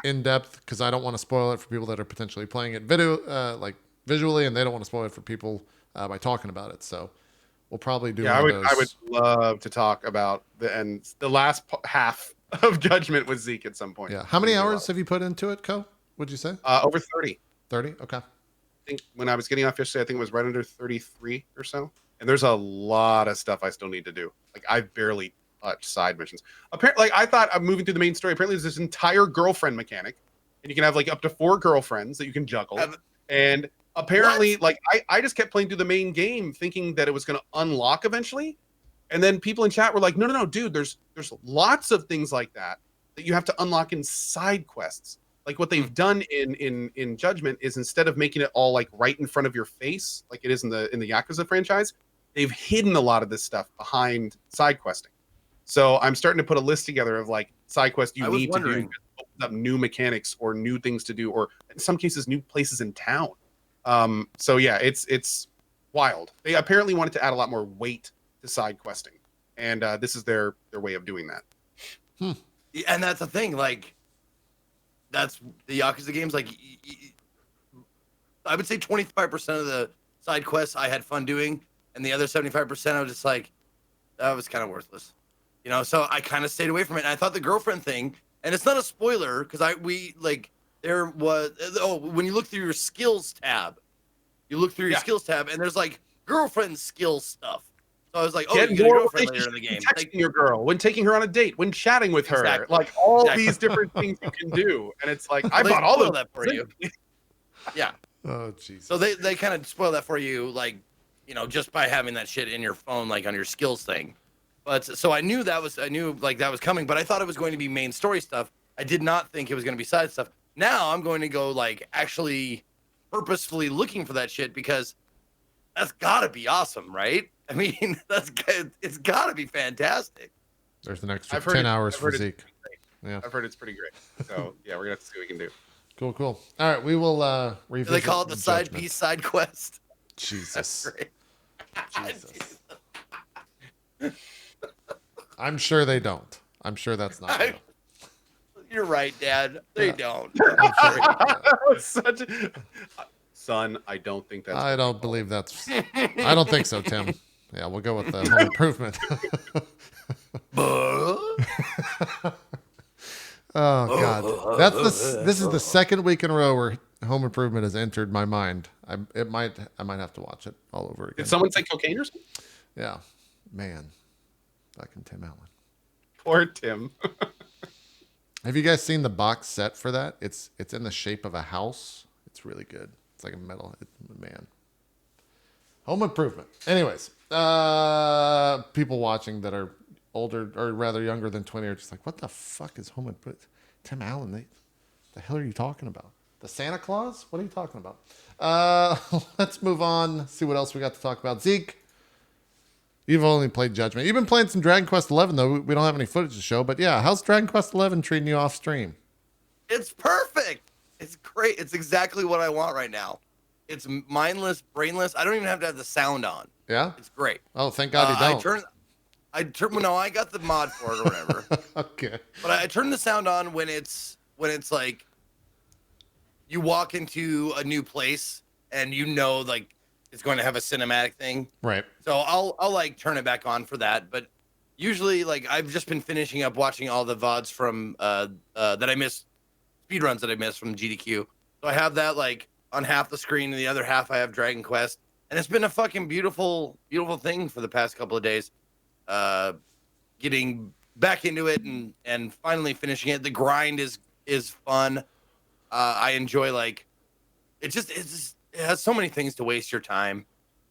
in depth. Because I don't want to spoil it for people that are potentially playing it visually, and they don't want to spoil it for people by talking about it. So we'll probably do. Yeah, I would love to talk about the last half of Judgment with Zeke at some point. Yeah. How many hours have you put into it, Co? Would you say? Over 30. 30? Okay. I think when I was getting off yesterday, I think it was right under 33 or so. And there's a lot of stuff I still need to do. Like I've barely touched side missions. Apparently, like I thought I'm moving through the main story. Apparently, there's this entire girlfriend mechanic, and you can have like up to 4 girlfriends that you can juggle. And apparently, like I just kept playing through the main game, thinking that it was going to unlock eventually. And then people in chat were like, no, dude, there's lots of things like that you have to unlock in side quests. Like what they've done in Judgment is instead of making it all like right in front of your face, like it is in the Yakuza franchise, they've hidden a lot of this stuff behind side questing. So I'm starting to put a list together of like side quests you need to do up new mechanics or new things to do, or in some cases, new places in town. So yeah, it's wild. They apparently wanted to add a lot more weight to side questing, and this is their way of doing that. And that's the thing, like, that's the Yakuza games. Like, I would say 25% of the side quests I had fun doing, and the other 75% I was just like, that was kind of worthless, you know. So I kind of stayed away from it. And I thought the girlfriend thing, and it's not a spoiler because there was when you look through your skills tab, and there's like girlfriend skills stuff. So I was like, oh, you get a girlfriend later in the game. Texting your girl, when taking her on a date, when chatting with her, like all these different things you can do. And it's like, I bought all of that for you. Yeah. Oh, jeez. So they kind of spoil that for you, like, you know, just by having that shit in your phone, like on your skills thing. But so I knew that was coming, but I thought it was going to be main story stuff. I did not think it was going to be side stuff. Now I'm going to go like actually purposefully looking for that shit because that's gotta be awesome, right? I mean, it's gotta be fantastic. There's an extra 10 hours for Zeke. Yeah, I've heard it's pretty great. So yeah, we're gonna have to see what we can do. Cool. All right, we will revisit. Do they call it the side piece side quest? Jesus. Jesus. I'm sure they don't. I'm sure that's not real. You're right, Dad. They don't. Son, I don't think that's. I don't believe that's. I don't think so, Tim. Yeah, we'll go with the home improvement. Oh God, this is the second week in a row where Home Improvement has entered my mind. I might have to watch it all over again. Did someone say cocaine or something? Yeah, man, fucking Tim Allen. Poor Tim. Have you guys seen the box set for that? It's in the shape of a house. It's really good. It's like a metal man. Home Improvement. Anyways, people watching that are older or rather younger than 20 are just like, what the fuck is Home Improvement? Tim Allen, the hell are you talking about? The Santa Claus? What are you talking about? Let's move on. See what else we got to talk about. Zeke, you've only played Judgment. You've been playing some Dragon Quest XI, though. We don't have any footage to show. But yeah, how's Dragon Quest XI treating you off stream? It's perfect. It's great. It's exactly what I want right now. It's mindless, brainless. I don't even have to have the sound on. Yeah? It's great. Oh, thank God you don't. I got the mod for it or whatever. Okay. But I turn the sound on when it's like you walk into a new place and you know like it's going to have a cinematic thing. Right. So I'll like turn it back on for that. But usually like I've just been finishing up watching all the VODs from that I missed, speedruns that I missed from GDQ. So I have that like on half the screen and the other half I have Dragon Quest. And it's been a fucking beautiful, beautiful thing for the past couple of days. Getting back into it and finally finishing it. The grind is fun. I enjoy like it has so many things to waste your time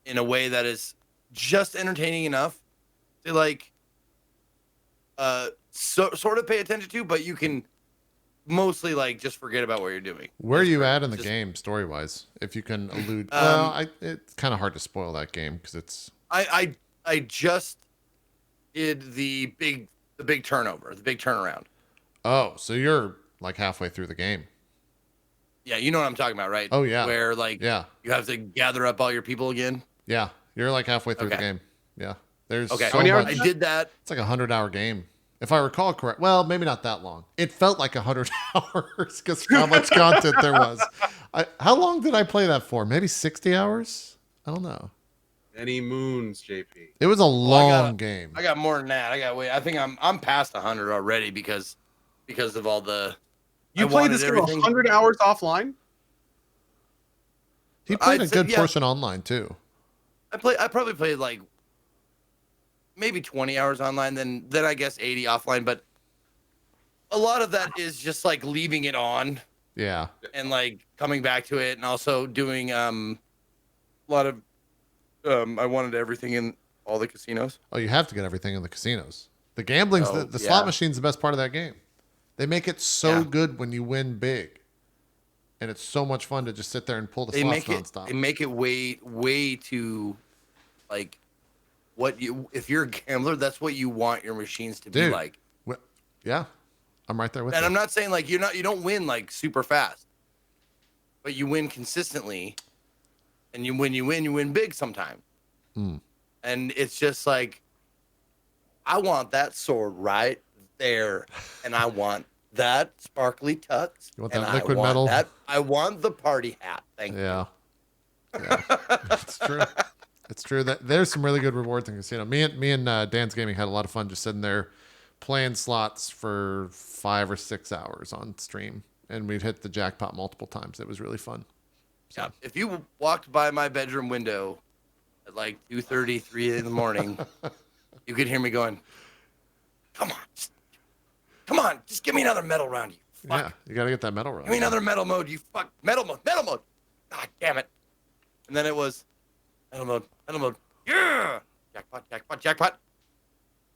in a way that is just entertaining enough to like sort of pay attention to, but you can mostly like just forget about what you're doing. Where are you at in the game story wise? If you can allude, it's kind of hard to spoil that game because it's. I just did the big turnover, the big turnaround. Oh, so you're like halfway through the game. Yeah, you know what I'm talking about, right? Oh yeah. Where like you have to gather up all your people again. Yeah, you're like halfway through the game. Yeah, there's okay. So much. I did that. It's like 100-hour game, if I recall correct. Well, maybe not that long. It felt like 100 hours because how much content there was. How long did I play that for? Maybe 60 hours? I don't know. Many moons, JP. It was a long game. I got more than that. I think I'm past 100 already because of all the. You played this game 100 hours offline? He played a good portion online too. I probably played like maybe 20 hours online, then I guess 80 offline, but a lot of that is just like leaving it on. Yeah. And like coming back to it and also doing a lot of I wanted everything in all the casinos. Oh, you have to get everything in the casinos. The gambling's the slot machine's the best part of that game. They make it so good when you win big. And it's so much fun to just sit there and pull the slots nonstop. They make it way too like if you're a gambler, that's what you want your machines to be like. Yeah. I'm right there with And you. I'm not saying like you don't win like super fast, but you win consistently, and you win big sometimes. Mm. And it's just like, I want that sword right there, and I want that sparkly tux, You want and that liquid I want metal? that. I want the party hat. Thank Yeah. Yeah. It's true. It's true that there's some really good rewards in casino. Me and Dan's Gaming had a lot of fun just sitting there playing slots for 5 or 6 hours on stream, and we'd hit the jackpot multiple times. It was really fun. So. Yeah. If you walked by my bedroom window at like 2:30, 3 in the morning, you could hear me going, "Come on, just give me another metal round, you fuck. Yeah, you gotta get that metal round. Give me another metal mode, you fuck. Metal mode. God damn it." And then it was metal mode. Yeah. Jackpot.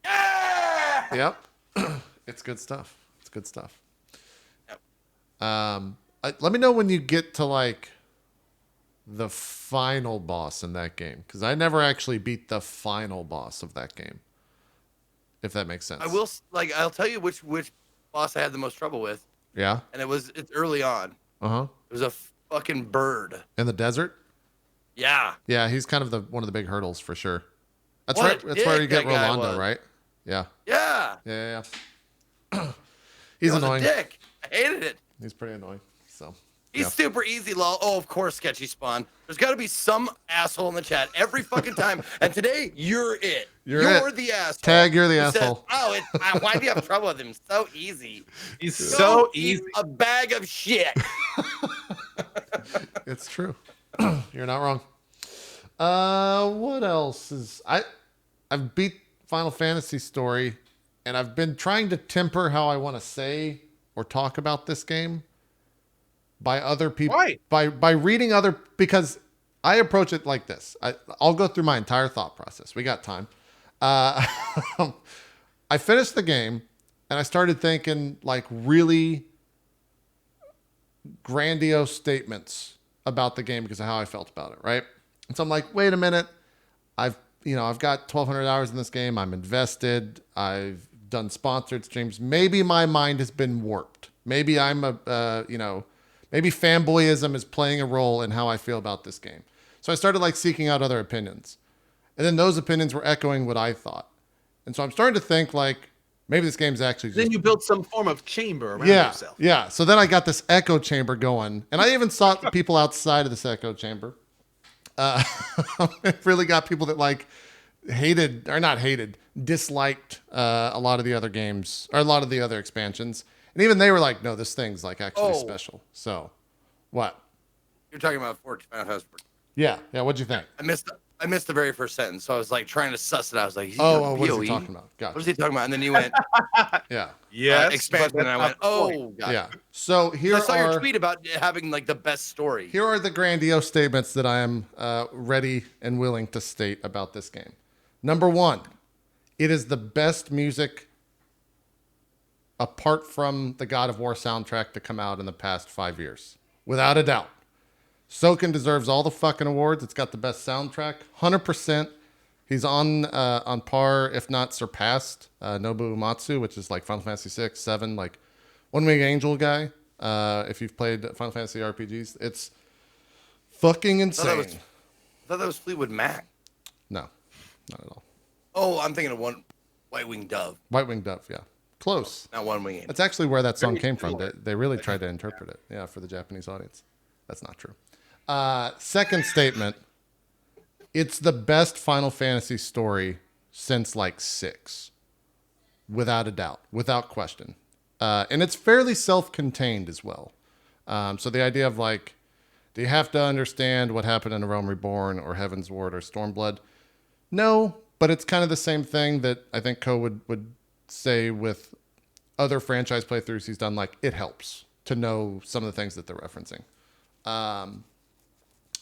Yeah. Yep. It's good stuff. It's good stuff. Yep. Let me know when you get to like the final boss in that game, because I never actually beat the final boss of that game. If that makes sense. I'll tell you which boss I had the most trouble with, Yeah. and it's early on. Uh-huh. It was a fucking bird. In the desert? Yeah. Yeah, he's kind of one of the big hurdles for sure. That's What right. a That's where you dick get that guy Rolando, was. right? Yeah. Yeah. Yeah. He's He was annoying. a dick. I hated it. He's pretty annoying. So He's yeah. super easy, lol. Oh, of course, Sketchy Spawn. There's got to be some asshole in the chat every fucking time. And today, you're it. You're the asshole. Tag, you're the who says, asshole. "Oh, why do you have trouble with him? So easy. He's so He's easy. a bag of shit." It's true. You're not wrong. What else is I've beat Final Fantasy Story, and I've been trying to temper how I want to say or talk about this game by other people. Why? By reading other, because I approach it like this. I'll go through my entire thought process. We got time. I finished the game and I started thinking like really grandiose statements about the game because of how I felt about it, right? And so I'm like, wait a minute. I've got 1,200 hours in this game. I'm invested. I've done sponsored streams. Maybe my mind has been warped. Maybe I'm maybe fanboyism is playing a role in how I feel about this game. So I started like seeking out other opinions. And then those opinions were echoing what I thought. And so I'm starting to think like maybe this game's actually just... Then you built some form of chamber around yourself. Yeah. So then I got this echo chamber going. And I even sought the people outside of this echo chamber. It really got people that like disliked a lot of the other games or a lot of the other expansions. And even they were like, no, this thing's like actually special. So what? You're talking about Final Fantasy 14. Yeah. What'd you think? I missed the very first sentence, so I was like trying to suss it out. I was like, What is he talking about? Gotcha. What is he talking about? And then you went Yeah. Yes. expansion, but and I went, that's not the point. oh, God. Yeah. So here I saw your tweet about having like the best story. Here are the grandiose statements that I am ready and willing to state about this game. Number one, it is the best music apart from the God of War soundtrack to come out in the past 5 years. Without a doubt. Soken deserves all the fucking awards. It's got the best soundtrack. 100%. He's on par, if not surpassed, Nobuo Uematsu, which is like Final Fantasy 6, 7, like One Wing Angel guy. If you've played Final Fantasy RPGs, it's fucking insane. I thought that was Fleetwood Mac. No, not at all. Oh, I'm thinking of one White Winged Dove, White Winged Dove, yeah. Close. not One Wing Angel. That's actually where that song came from. similar. They really tried to interpret it, yeah, for the Japanese audience. That's not true. Second statement, it's the best Final Fantasy story since like 6. Without a doubt, without question. And it's fairly self-contained as well. So the idea of like, do you have to understand what happened in A Realm Reborn or Heaven's Ward or Stormblood? No, but it's kind of the same thing that I think Ko would say with other franchise playthroughs he's done. Like, it helps to know some of the things that they're referencing.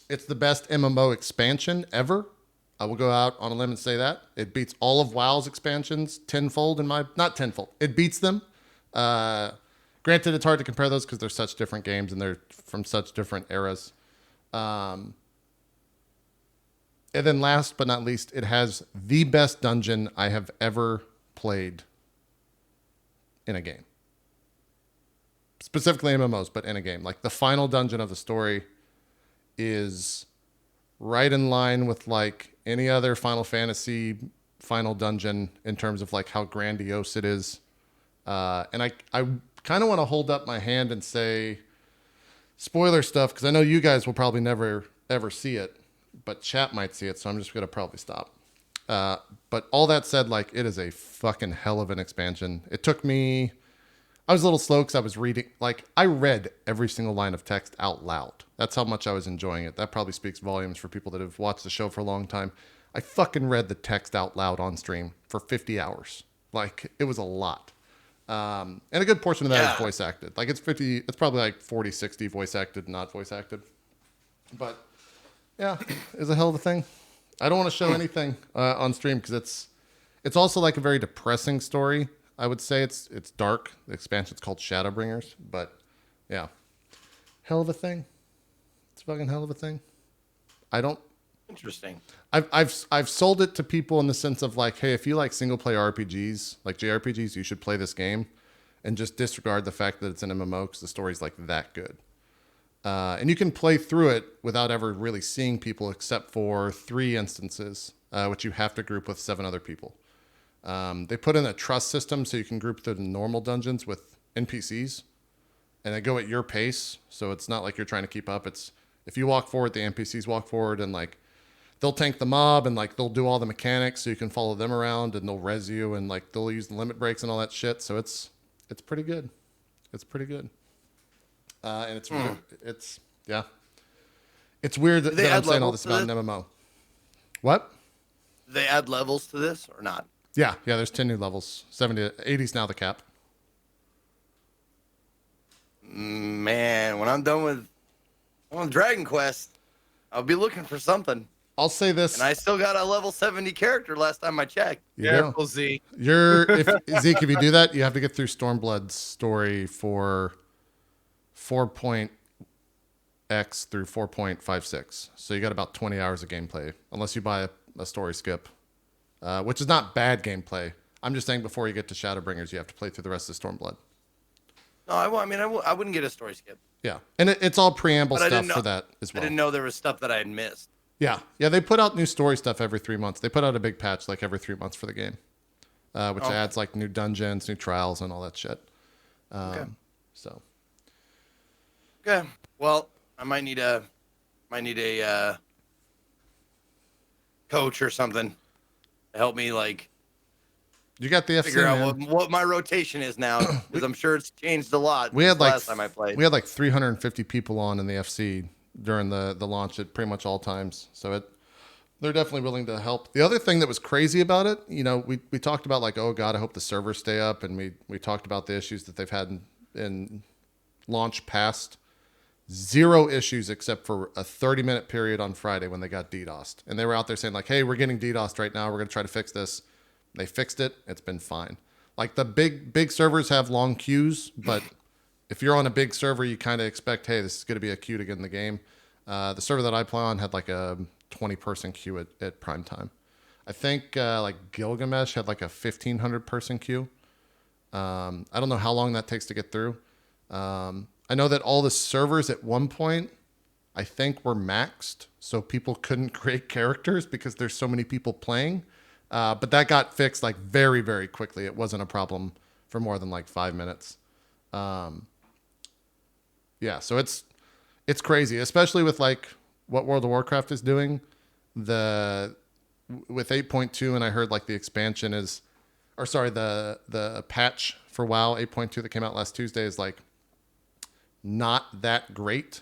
It's the best MMO expansion ever. I will go out on a limb and say that. It beats all of WoW's expansions tenfold not tenfold. It beats them. Granted, it's hard to compare those because they're such different games and they're from such different eras. And then last but not least, it has the best dungeon I have ever played in a game. specifically MMOs, but in a game. Like the final dungeon of the story is right in line with like any other Final Fantasy final dungeon in terms of like how grandiose it is. And I kind of want to hold up my hand and say spoiler stuff because I know you guys will probably never ever see it, but chat might see it, so I'm just gonna probably stop. But all that said, like it is a fucking hell of an expansion. It took me. I was a little slow because I was reading. Like I read every single line of text out loud. That's how much I was enjoying it. That probably speaks volumes for people that have watched the show for a long time. I fucking read the text out loud on stream for 50 hours. Like it was a lot. And a good portion of that is voice acted. Like it's probably like 40, 60 voice acted, not voice acted. But yeah, it's a hell of a thing. I don't want to show anything on stream because it's also like a very depressing story. I would say it's dark. The expansion's called Shadowbringers, but yeah, hell of a thing. It's fucking hell of a thing. I don't. Interesting. I've sold it to people in the sense of like, hey, if you like single player RPGs, like JRPGs, you should play this game, and just disregard the fact that it's an MMO because the story's like that good. And you can play through it without ever really seeing people except for 3 instances, which you have to group with 7 other people. They put in a trust system so you can group the normal dungeons with NPCs, and they go at your pace. So it's not like you're trying to keep up. It's if you walk forward, the NPCs walk forward, and like they'll tank the mob and like they'll do all the mechanics so you can follow them around, and they'll res you and like they'll use the limit breaks and all that shit. So it's pretty good. It's pretty good. And it's yeah. It's weird that I'm saying all this about an MMO. What? Do they add levels to this or not? Yeah, there's 10 new levels. 70 to 80 is now the cap. Man, when I'm done with Dragon Quest, I'll be looking for something. I'll say this. And I still got a level 70 character last time I checked. Careful, Zeke. Zeke, if you do that, you have to get through Stormblood's story for 4.x through 4.56. So you got about 20 hours of gameplay, unless you buy a story skip, which is not bad gameplay. I'm just saying before you get to Shadowbringers, you have to play through the rest of Stormblood. No, I wouldn't get a story skip. Yeah, and it's all preamble stuff for that as well. I didn't know there was stuff that I had missed. Yeah, they put out new story stuff every 3 months. They put out a big patch like every 3 months for the game, which adds like new dungeons, new trials, and all that shit. Okay. So. Okay. Well, I might need a coach or something to help me like you got the FC, figure out what my rotation is now, because I'm sure it's changed a lot. We had like last time I played. We had like 350 people on in the FC during the launch at pretty much all times. So they're definitely willing to help. The other thing that was crazy about it, we talked about like, oh God, I hope the servers stay up, and we talked about the issues that they've had in launch past. 0 issues except for a 30-minute period on Friday when they got DDoSed. And they were out there saying like, hey, we're getting DDoSed right now. We're going to try to fix this. They fixed it. It's been fine. Like the big servers have long queues, but if you're on a big server, you kind of expect, hey, this is going to be a queue to get in the game. The server that I play on had like a 20-person queue at prime time. I think like Gilgamesh had like a 1,500-person queue. I don't know how long that takes to get through. I know that all the servers at one point, I think, were maxed, so people couldn't create characters because there's so many people playing. But that got fixed like very, very quickly. It wasn't a problem for more than like 5 minutes. So it's crazy, especially with like what World of Warcraft is doing. With 8.2, and I heard like the expansion is, or sorry, the patch for WoW 8.2 that came out last Tuesday is like not that great.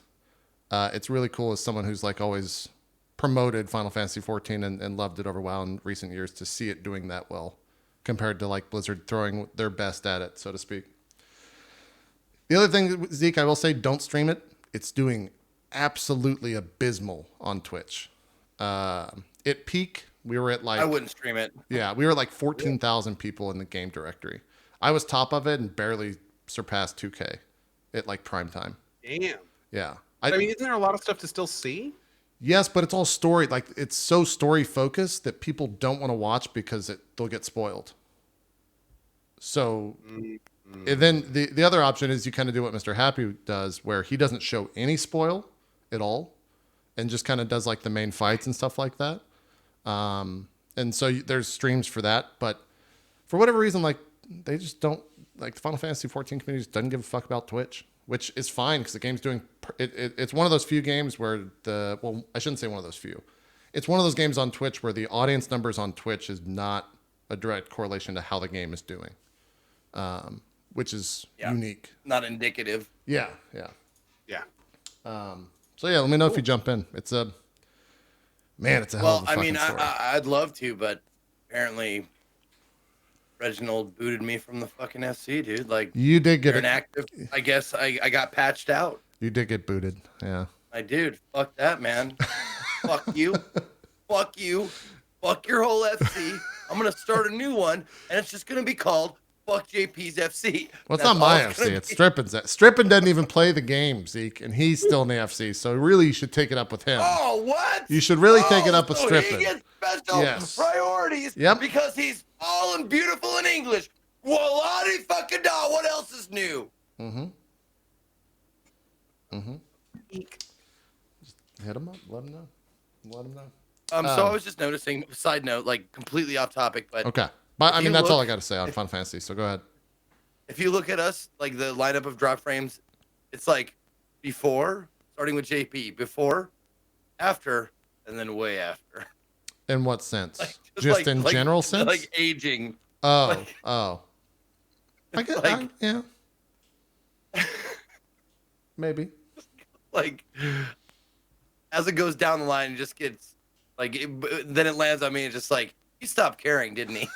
It's really cool as someone who's like always promoted Final Fantasy 14 and loved it over WoW in recent years to see it doing that well compared to like Blizzard throwing their best at it, so to speak. The other thing, Zeke, I will say, don't stream it. It's doing absolutely abysmal on Twitch. At peak, we were at like... I wouldn't stream it. Yeah, we were like 14,000 people in the game directory. I was top of it and barely surpassed 2K at like prime time. Damn. Yeah. I mean, isn't there a lot of stuff to still see? Yes, but it's all story. Like it's so story focused that people don't want to watch because they'll get spoiled. So And then the other option is you kind of do what Mr. Happy does, where he doesn't show any spoil at all, and just kind of does like the main fights and stuff like that. And so there's streams for that, but for whatever reason, like they just don't like the Final Fantasy 14 community just doesn't give a fuck about Twitch, which is fine because the game's doing it's one of those few games where I shouldn't say one of those few. It's one of those games on Twitch where the audience numbers on Twitch is not a direct correlation to how the game is doing, which is unique. Not indicative. Yeah. Yeah. So yeah, let me know if you jump in. It's a hell of a fucking story. I'd love to, but apparently Reginald booted me from the fucking SC, dude. Like You did get you're inactive. I guess I got patched out. You did get booted. Yeah. I did. Fuck that, man. Fuck you. Fuck you. Fuck your whole FC. I'm gonna start a new one, and it's just gonna be called Fuck JP's FC. Well, it's not my FC. It's Strippin's. Strippin doesn't even play the game, Zeke, and he's still in the FC. So really, you should take it up with him. Oh, what? You should really take it up with so Strippin. He gets special priorities because he's all and beautiful in English. Waladi fucking da. What else is new? Just hit him up. Let him know. So I was just noticing. Side note, like completely off topic, but okay. But I mean, that's all I got to say on Final Fantasy. So go ahead. If you look at us, like the lineup of drop frames, it's like before, starting with JP, before, after, and then way after. In what sense? Like, just in general sense? Like aging. Oh. I get yeah. Maybe. Like, as it goes down the line, it just gets, like, then it lands on me and just like, he stopped caring, didn't he?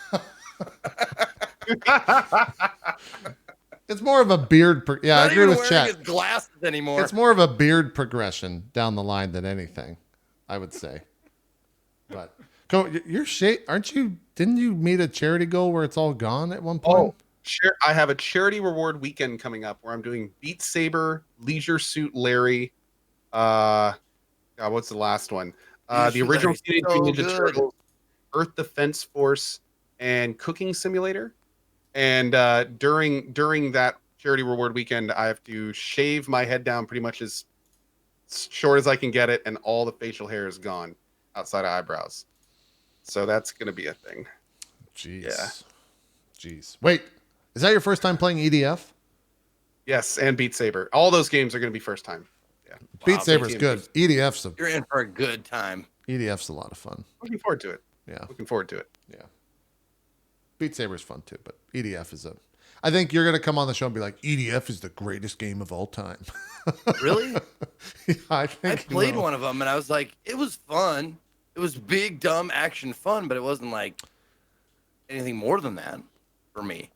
It's more of a beard. I agree with Chat. His glasses anymore. It's more of a beard progression down the line than anything, I would say. But you're aren't you? Didn't you meet a charity goal where it's all gone at one point? I have a charity reward weekend coming up where I'm doing Beat Saber, Leisure Suit Larry. God, what's the last one? The original Teenage Mutant Ninja Turtles, Earth Defense Force, and Cooking Simulator. And during that charity reward weekend, I have to shave my head down pretty much as short as I can get it, and all the facial hair is gone outside of eyebrows. So that's gonna be a thing. Jeez. Yeah. Jeez. Wait, is that your first time playing EDF? Yes, and Beat Saber. All those games are gonna be first time. Yeah. Beat Saber's good. EDF's You're in for a good time. EDF's a lot of fun. Looking forward to it. Yeah. Looking forward to it. Yeah. Beat Saber's fun too, but EDF is I think you're gonna come on the show and be like, EDF is the greatest game of all time. Really? Yeah, I played one of them and I was like, it was fun. It was big, dumb action fun, but it wasn't like anything more than that for me.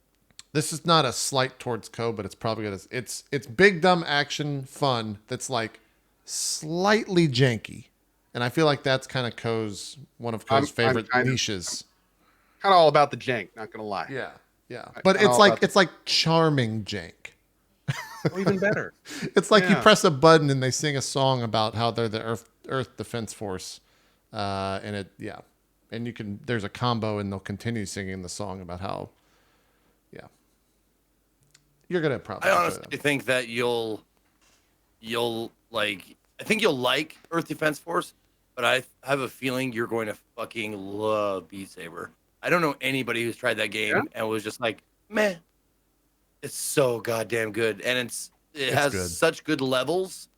This is not a slight towards Code, but it's probably gonna. It's big, dumb action fun that's like slightly janky, and I feel like that's kind of one of Co's favorite niches. Kind of all about the jank, not gonna lie. Yeah. But it's like charming jank. Well, even better. It's like you press a button and they sing a song about how they're the Earth Defense Force, and there's a combo and they'll continue singing the song about how, you're gonna probably. I honestly think that you'll like. I think you'll like Earth Defense Force, but I have a feeling you're going to fucking love Beat Saber. I don't know anybody who's tried that game and was just like, meh. It's so goddamn good, and it has good. Such good levels.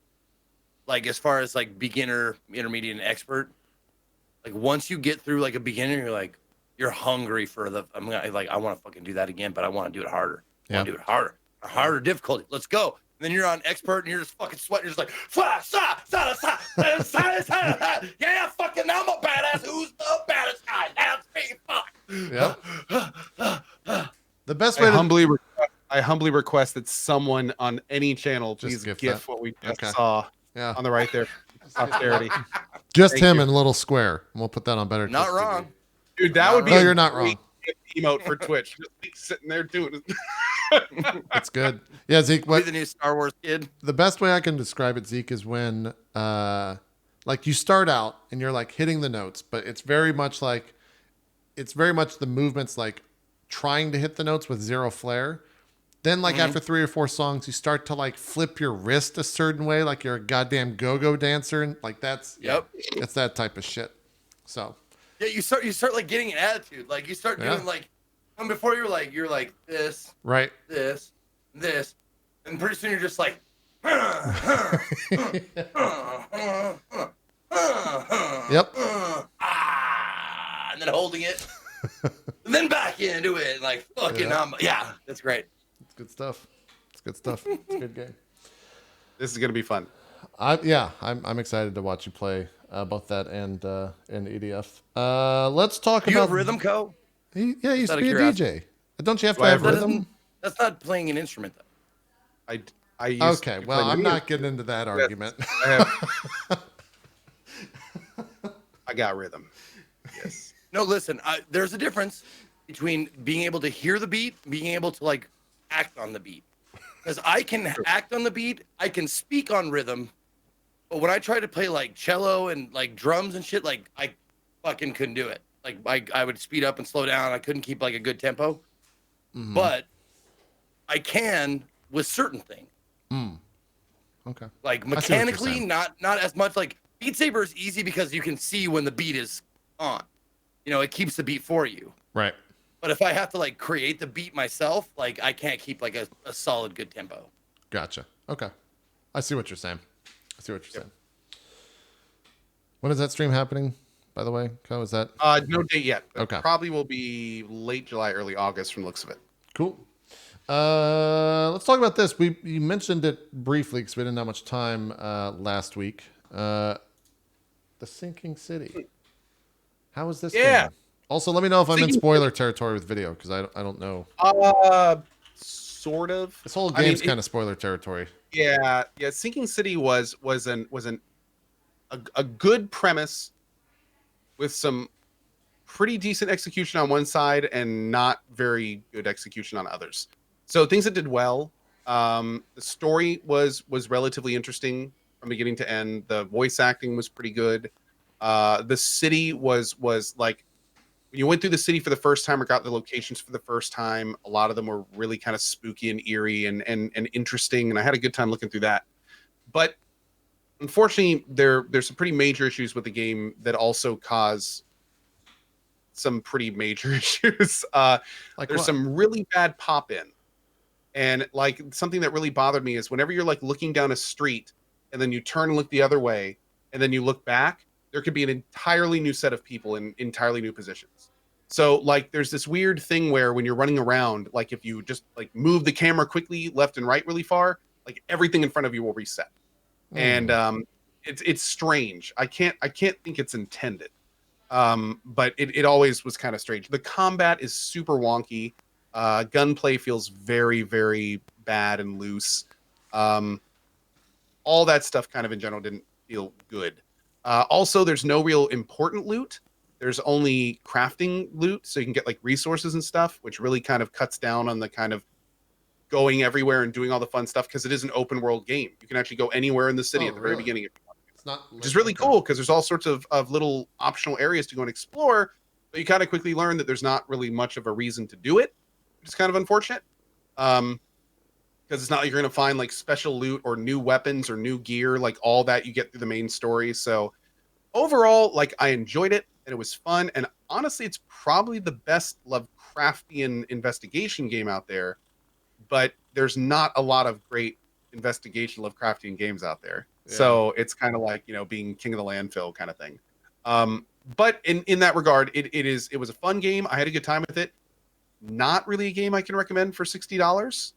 Like as far as like beginner, intermediate, and expert. Like once you get through like a beginner, you're hungry for I want to fucking do that again, but I want to do it harder. I want to do it harder. A harder difficulty. Let's go. And then you're on expert and you're just fucking sweating. You're just like, yeah, fucking, I'm a badass. Who's the baddest guy? That's me. Fuck. Yeah. The best way I humbly request that someone on any channel please GIF what we just saw on the right there. Posterity. Just him in a little square. And we'll put that on Better. Not wrong. Dude, that would be you're not wrong. Emote for Twitch. Just sitting there doing it. It's good. Yeah, Zeke. Be the new Star Wars kid. The best way I can describe it, Zeke, is when you start out and you're like hitting the notes, but it's very much the movements like trying to hit the notes with zero flair. Then like after 3 or 4 songs, you start to like flip your wrist a certain way, like you're a goddamn go-go dancer, and like that's it's that type of shit. So Yeah, you start like getting an attitude. Like you start doing like, before you're like this, right, this, and pretty soon you're just like, yep, and then holding it, and then back into it, like fucking that's great. It's good stuff. It's good stuff. It's a good game. This is gonna be fun. I'm excited to watch you play both that and EDF. Let's talk You about have Rhythm Co. He used to be a curiosity. DJ. Don't you have to Do I have have rhythm? That's not playing an instrument though. I used Okay, to well, play I'm video. not getting into that argument. I got rhythm. Yes. No, listen. There's a difference between being able to hear the beat, and being able to like act on the beat. Because I can act on the beat, I can speak on rhythm, but when I try to play like cello and like drums and shit, like I fucking couldn't do it. Like I would speed up and slow down. I couldn't keep like a good tempo. But I can with certain things. Okay. Like I see what you're mechanically, saying. not as much. Like Beat Saber is easy because you can see when the beat is on. You know, it keeps the beat for you. Right. But if I have to like create the beat myself, like I can't keep like a solid good tempo. Gotcha. Okay. I see what you're saying. Saying. When is that stream happening, by the way? Co, is that? No date yet. But Okay. Probably will be late July, early August from the looks of it. Cool. Let's talk about this. You mentioned it briefly because we didn't have much time last week. The Sinking City. How is this? Yeah. Game? Also, let me know if I'm in spoiler territory with video because I don't know. Sort of. This whole game's kind of spoiler territory. Yeah. Sinking City was a good premise with some pretty decent execution on one side and not very good execution on others. So things that did well. The story was relatively interesting from beginning to end. The voice acting was pretty good. The city was like, when you went through the city for the first time or got the locations for the first time, a lot of them were really kind of spooky and eerie and interesting, and I had a good time looking through that. But unfortunately, there's some pretty major issues with the game that also cause some pretty major issues. Like there's what? some really bad pop-in. And like something that really bothered me is whenever you're like looking down a street and then you turn and look the other way and then you look back, there could be an entirely new set of people in entirely new positions. So like there's this weird thing where when you're running around, like if you just like move the camera quickly left and right really far, like everything in front of you will reset. And it's strange. I can't think it's intended. But it always was kind of strange. The combat is super wonky. Gunplay feels very, very bad and loose. All that stuff kind of in general didn't feel good. Also, there's no real important loot. There's only crafting loot, so you can get like resources and stuff, which really kind of cuts down on the kind of going everywhere and doing all the fun stuff because it is an open world game. You can actually go anywhere in the city at the very beginning if you want to. It's not, Which is really cool because there's all sorts of little optional areas to go and explore, but you kind of quickly learn that there's not really much of a reason to do it, which is kind of unfortunate. Because it's not like you're going to find like special loot or new weapons or new gear, like all that you get through the main story. So overall, like I enjoyed it and it was fun. And honestly, it's probably the best Lovecraftian investigation game out there. But there's not a lot of great investigation Lovecraftian games out there. Yeah. So it's kind of like, being king of the landfill kind of thing. But in that regard, it was a fun game. I had a good time with it. Not really a game I can recommend for $60.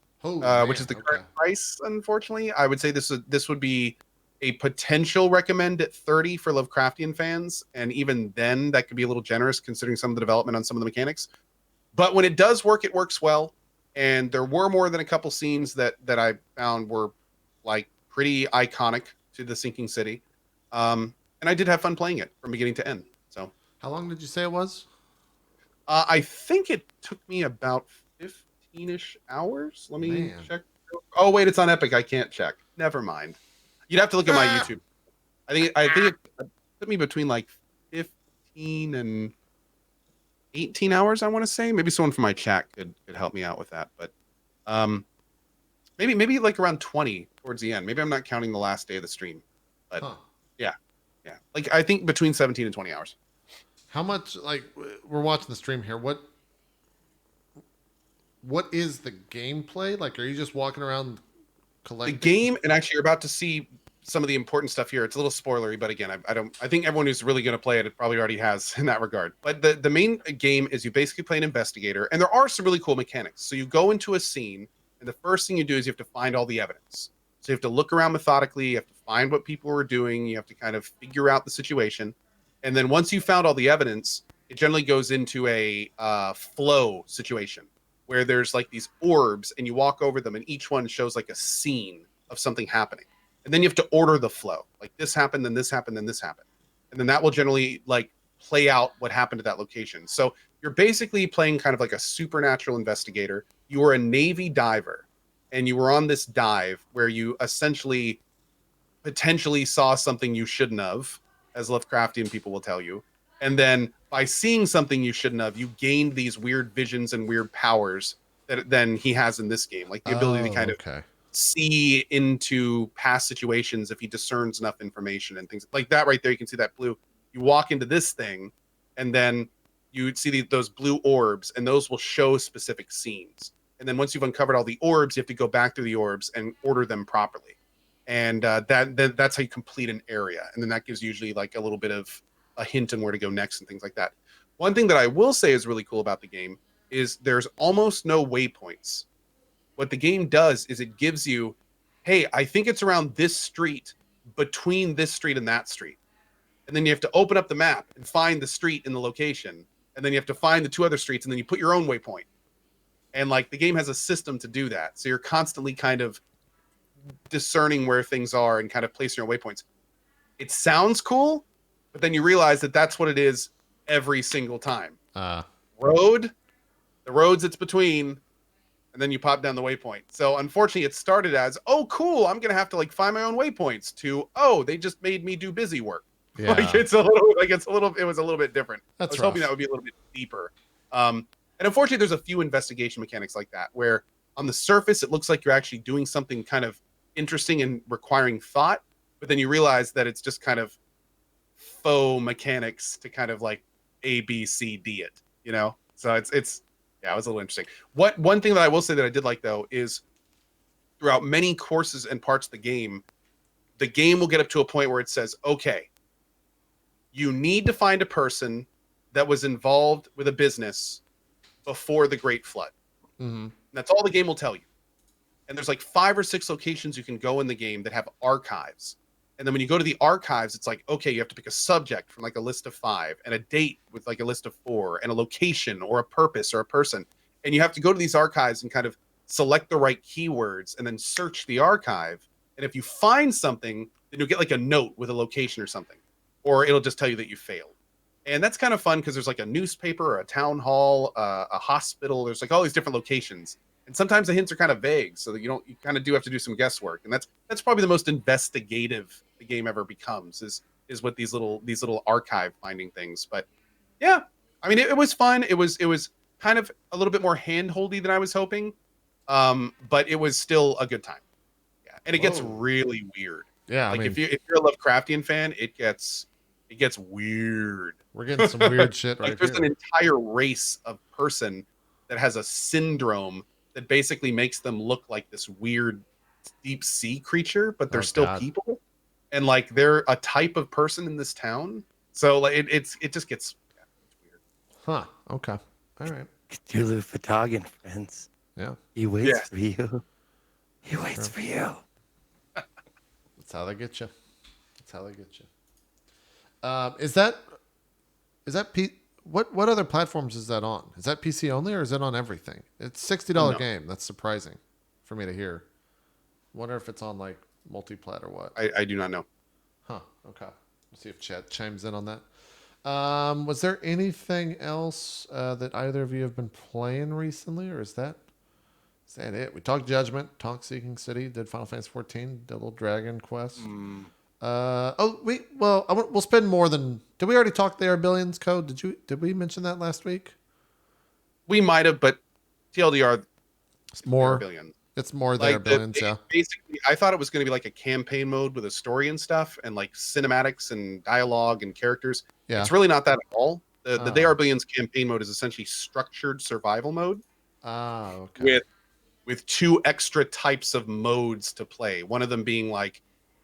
Which is the current price, unfortunately. I would say this would be a potential recommend at $30 for Lovecraftian fans, and even then, that could be a little generous considering some of the development on some of the mechanics. But when it does work, it works well, and there were more than a couple scenes that I found were like pretty iconic to the Sinking City, and I did have fun playing it from beginning to end. So, how long did you say it was? I think it took me about 15-ish hours. Let me check. Oh wait, it's on Epic. I can't check. Never mind. You'd have to look at my YouTube. I think it took me between like 15 and 18 hours. I want to say maybe someone from my chat could help me out with that. But maybe like around 20 towards the end. Maybe I'm not counting the last day of the stream, but Huh. yeah, like I think between 17 and 20 hours. How much, like, we're watching the stream here. What is the gameplay? Like, are you just walking around The collecting? game, and actually you're about to see some of the important stuff here. It's a little spoilery, but again, I think everyone who's really going to play it probably already has in that regard. But the main game is you basically play an investigator, and there are some really cool mechanics. So you go into a scene, and the first thing you do is you have to find all the evidence. So you have to look around methodically, you have to find what people were doing, you have to kind of figure out the situation. And then once you found all the evidence, it generally goes into a flow situation where there's like these orbs and you walk over them and each one shows like a scene of something happening. And then you have to order the flow. Like this happened, then this happened, then this happened. And then that will generally like play out what happened to that location. So you're basically playing kind of like a supernatural investigator. You are a Navy diver and you were on this dive where you essentially potentially saw something you shouldn't have, as Lovecraftian people will tell you. And then by seeing something you shouldn't have, you gained these weird visions and weird powers that then he has in this game, like the ability to kind of see into past situations if he discerns enough information and things like that. Right there, you can see that blue. You walk into this thing, and then you see those blue orbs, and those will show specific scenes. And then once you've uncovered all the orbs, you have to go back through the orbs and order them properly. And that's how you complete an area. And then that gives usually like a little bit of a hint on where to go next and things like that. One thing that I will say is really cool about the game is there's almost no waypoints. What the game does is it gives you, hey, I think it's around this street, between this street and that street. And then you have to open up the map and find the street in the location. And then you have to find the two other streets, and then you put your own waypoint. And like the game has a system to do that. So you're constantly kind of discerning where things are and kind of placing your waypoints. It sounds cool, but then you realize that that's what it is every single time. The roads it's between, and then you pop down the waypoint. So unfortunately, it started as, oh, cool, I'm gonna have to like find my own waypoints, to, oh, they just made me do busy work. Yeah. Like it was a little bit different. I was hoping that would be a little bit deeper. And unfortunately, there's a few investigation mechanics like that, where on the surface, it looks like you're actually doing something kind of interesting and requiring thought, but then you realize that it's just kind of faux mechanics to kind of like A, B, C, D it, you know? So it's yeah, it was a little interesting. One thing that I will say that I did like though is throughout many courses and parts of the game will get up to a point where it says, okay, you need to find a person that was involved with a business before the Great Flood. Mm-hmm. That's all the game will tell you. And there's like 5 or 6 locations you can go in the game that have archives. And then when you go to the archives, it's like, okay, you have to pick a subject from like a list of 5 and a date with like a list of 4 and a location or a purpose or a person. And you have to go to these archives and kind of select the right keywords and then search the archive. And if you find something, then you'll get like a note with a location or something, or it'll just tell you that you failed. And that's kind of fun because there's like a newspaper or a town hall, a hospital. There's like all these different locations. And sometimes the hints are kind of vague, so that you kind of do have to do some guesswork. And that's probably the most investigative the game ever becomes is with these little archive finding things. But yeah, I mean, it was fun. It was kind of a little bit more hand-holdy than I was hoping, but it was still a good time. Yeah, and it gets really weird. Yeah, like I mean, if you're a Lovecraftian fan, it gets weird. We're getting some weird shit right like there's an entire race of person that has a syndrome that basically makes them look like this weird deep sea creature, but they're still people, and like they're a type of person in this town. So like it just gets it's weird. Huh? Okay. All right. Cthulhu Fatagan, friends. Yeah. He waits for you. He waits for you. That's how they get you. That's how they get you. Is that what other platforms is that on? Is that PC only or is it on everything? It's $60 game. That's surprising for me to hear. Wonder if it's on like multi-plat or what. I do not know. Huh. Okay. Let's see if chat chimes in on that. Was there anything else that either of you have been playing recently, or is that it? We talked Judgment, talked Seeking City, did Final Fantasy 14, did a little Dragon Quest. We'll spend more than. Did we already talk the Air Billions code? Did we mention that last week? We might have, but TLDR more. Billions. It's more there, Like billions. Yeah. basically, I thought it was going to be like a campaign mode with a story and stuff, and like cinematics and dialogue and characters. Yeah. It's really not that at all. The They Oh. Are Billions campaign mode is essentially structured survival mode Ah. Okay. with two extra types of modes to play. One of them being like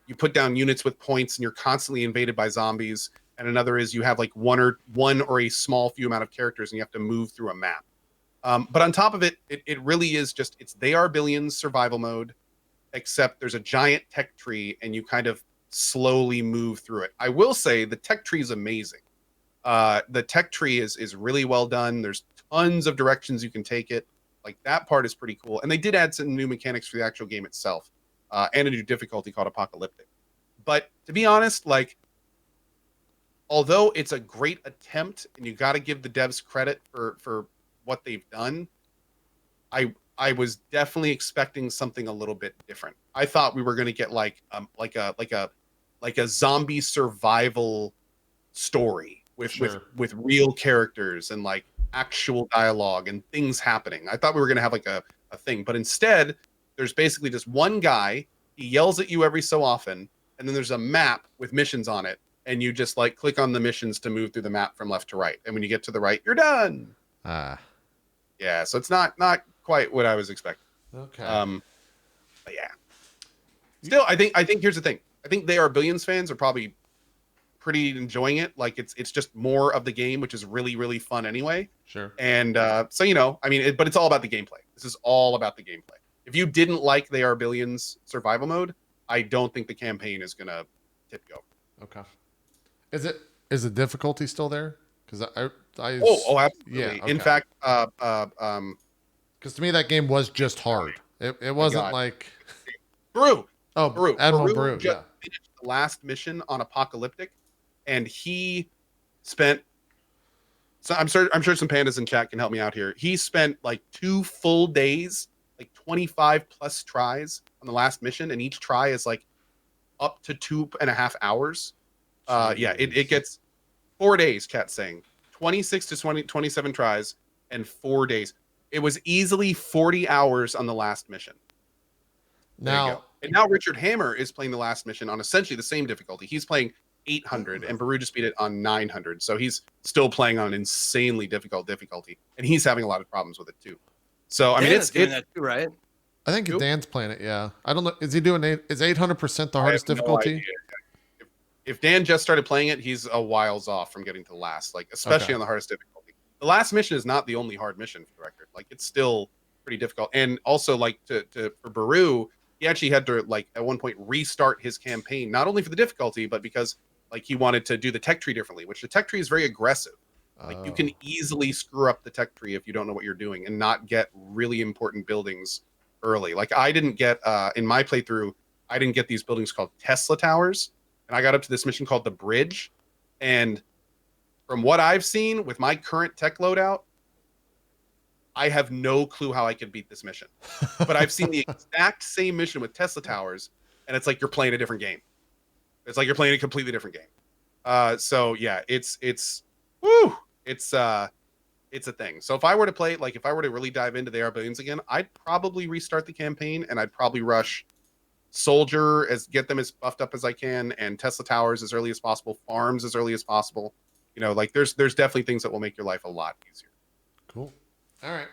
you put down units with points and you're constantly invaded by zombies, and another is you have like one or a small few amount of characters and you have to move through a map. But on top of it, it really is just it's They Are Billions survival mode, except there's a giant tech tree and you kind of slowly move through it. I will say the tech tree is amazing. The tech tree is really well done. There's tons of directions you can take it. Like that part is pretty cool. And they did add some new mechanics for the actual game itself, and a new difficulty called Apocalyptic. But to be honest, like, although it's a great attempt, and you got to give the devs credit for what they've done, I was definitely expecting something a little bit different. I thought we were going to get like a zombie survival story with Sure. with real characters and like actual dialogue and things happening. I thought we were going to have like a thing, but instead there's basically just one guy. He yells at you every so often, and then there's a map with missions on it, and you just like click on the missions to move through the map from left to right. And when you get to the right, you're done. Ah. Yeah, so it's not quite what I was expecting. Okay. But yeah. Still, I think here's the thing. I think They Are Billions fans are probably pretty enjoying it. Like it's just more of the game, which is really, really fun anyway. Sure. And so I mean, but it's all about the gameplay. This is all about the gameplay. If you didn't like They Are Billions survival mode, I don't think the campaign is gonna tip you over. Okay. Is the difficulty still there? Because I Oh, absolutely. Yeah, In okay. fact, because to me that game was just hard. It wasn't God. like Brew. Admiral Brew. Just Yeah. finished the last mission on Apocalyptic, and he spent. So I'm sure some pandas in chat can help me out here. He spent like 2 full days, like 25 plus tries on the last mission, and each try is like up to 2.5 hours. Yeah, it gets 4 days. Cat saying 26 to 27 tries and 4 days. It was easily 40 hours on the last mission. There you Now, go. And now Richard Hammer is playing the last mission on essentially the same difficulty. He's playing 800, and Baru just beat it on 900. So he's still playing on an insanely difficult difficulty, and he's having a lot of problems with it too. So I mean, Dan it's is doing that too, right? I think Who? Dan's playing it. Yeah. I don't know. Is he doing is 800% the I hardest have no difficulty? idea. If Dan just started playing it, he's a whiles off from getting to the last, like especially Okay. on the hardest difficulty. The last mission is not the only hard mission for the record. Like it's still pretty difficult. And also like for Baru, he actually had to like at one point restart his campaign, not only for the difficulty, but because like he wanted to do the tech tree differently, which the tech tree is very aggressive. Like you can easily screw up the tech tree if you don't know what you're doing and not get really important buildings early. Like I didn't get in my playthrough, I didn't get these buildings called Tesla towers. And I got up to this mission called the Bridge. And from what I've seen with my current tech loadout, I have no clue how I could beat this mission. But I've seen the exact same mission with Tesla towers, and it's like you're playing a different game. It's like you're playing a completely different game. So yeah, it's a thing. So if I were to play, like if I were to really dive into the Are Billions again, I'd probably restart the campaign and I'd probably rush Soldier get them as buffed up as I can, and Tesla towers as early as possible, farms as early as possible. You know, like there's definitely things that will make your life a lot easier. Cool. All right.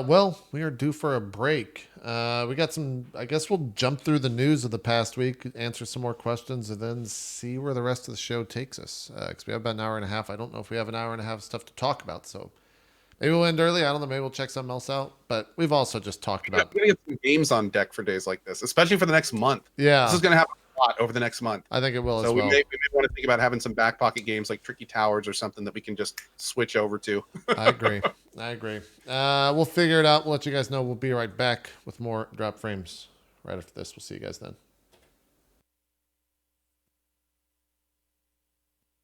Well, we are due for a break. We got some, I guess we'll jump through the news of the past week, answer some more questions, and then see where the rest of the show takes us. Because we have about an hour and a half. I don't know if we have an hour and a half of stuff to talk about. So maybe we'll end early. I don't know. Maybe we'll check something else out. But we've also just talked about. We're gonna get some games on deck for days like this, especially for the next month. Yeah. This is gonna happen a lot over the next month. I think it will So as well. we may want to think about having some back pocket games like Tricky Towers or something that we can just switch over to. I agree. We'll figure it out. We'll let you guys know. We'll be right back with more Drop Frames right after this. We'll see you guys then.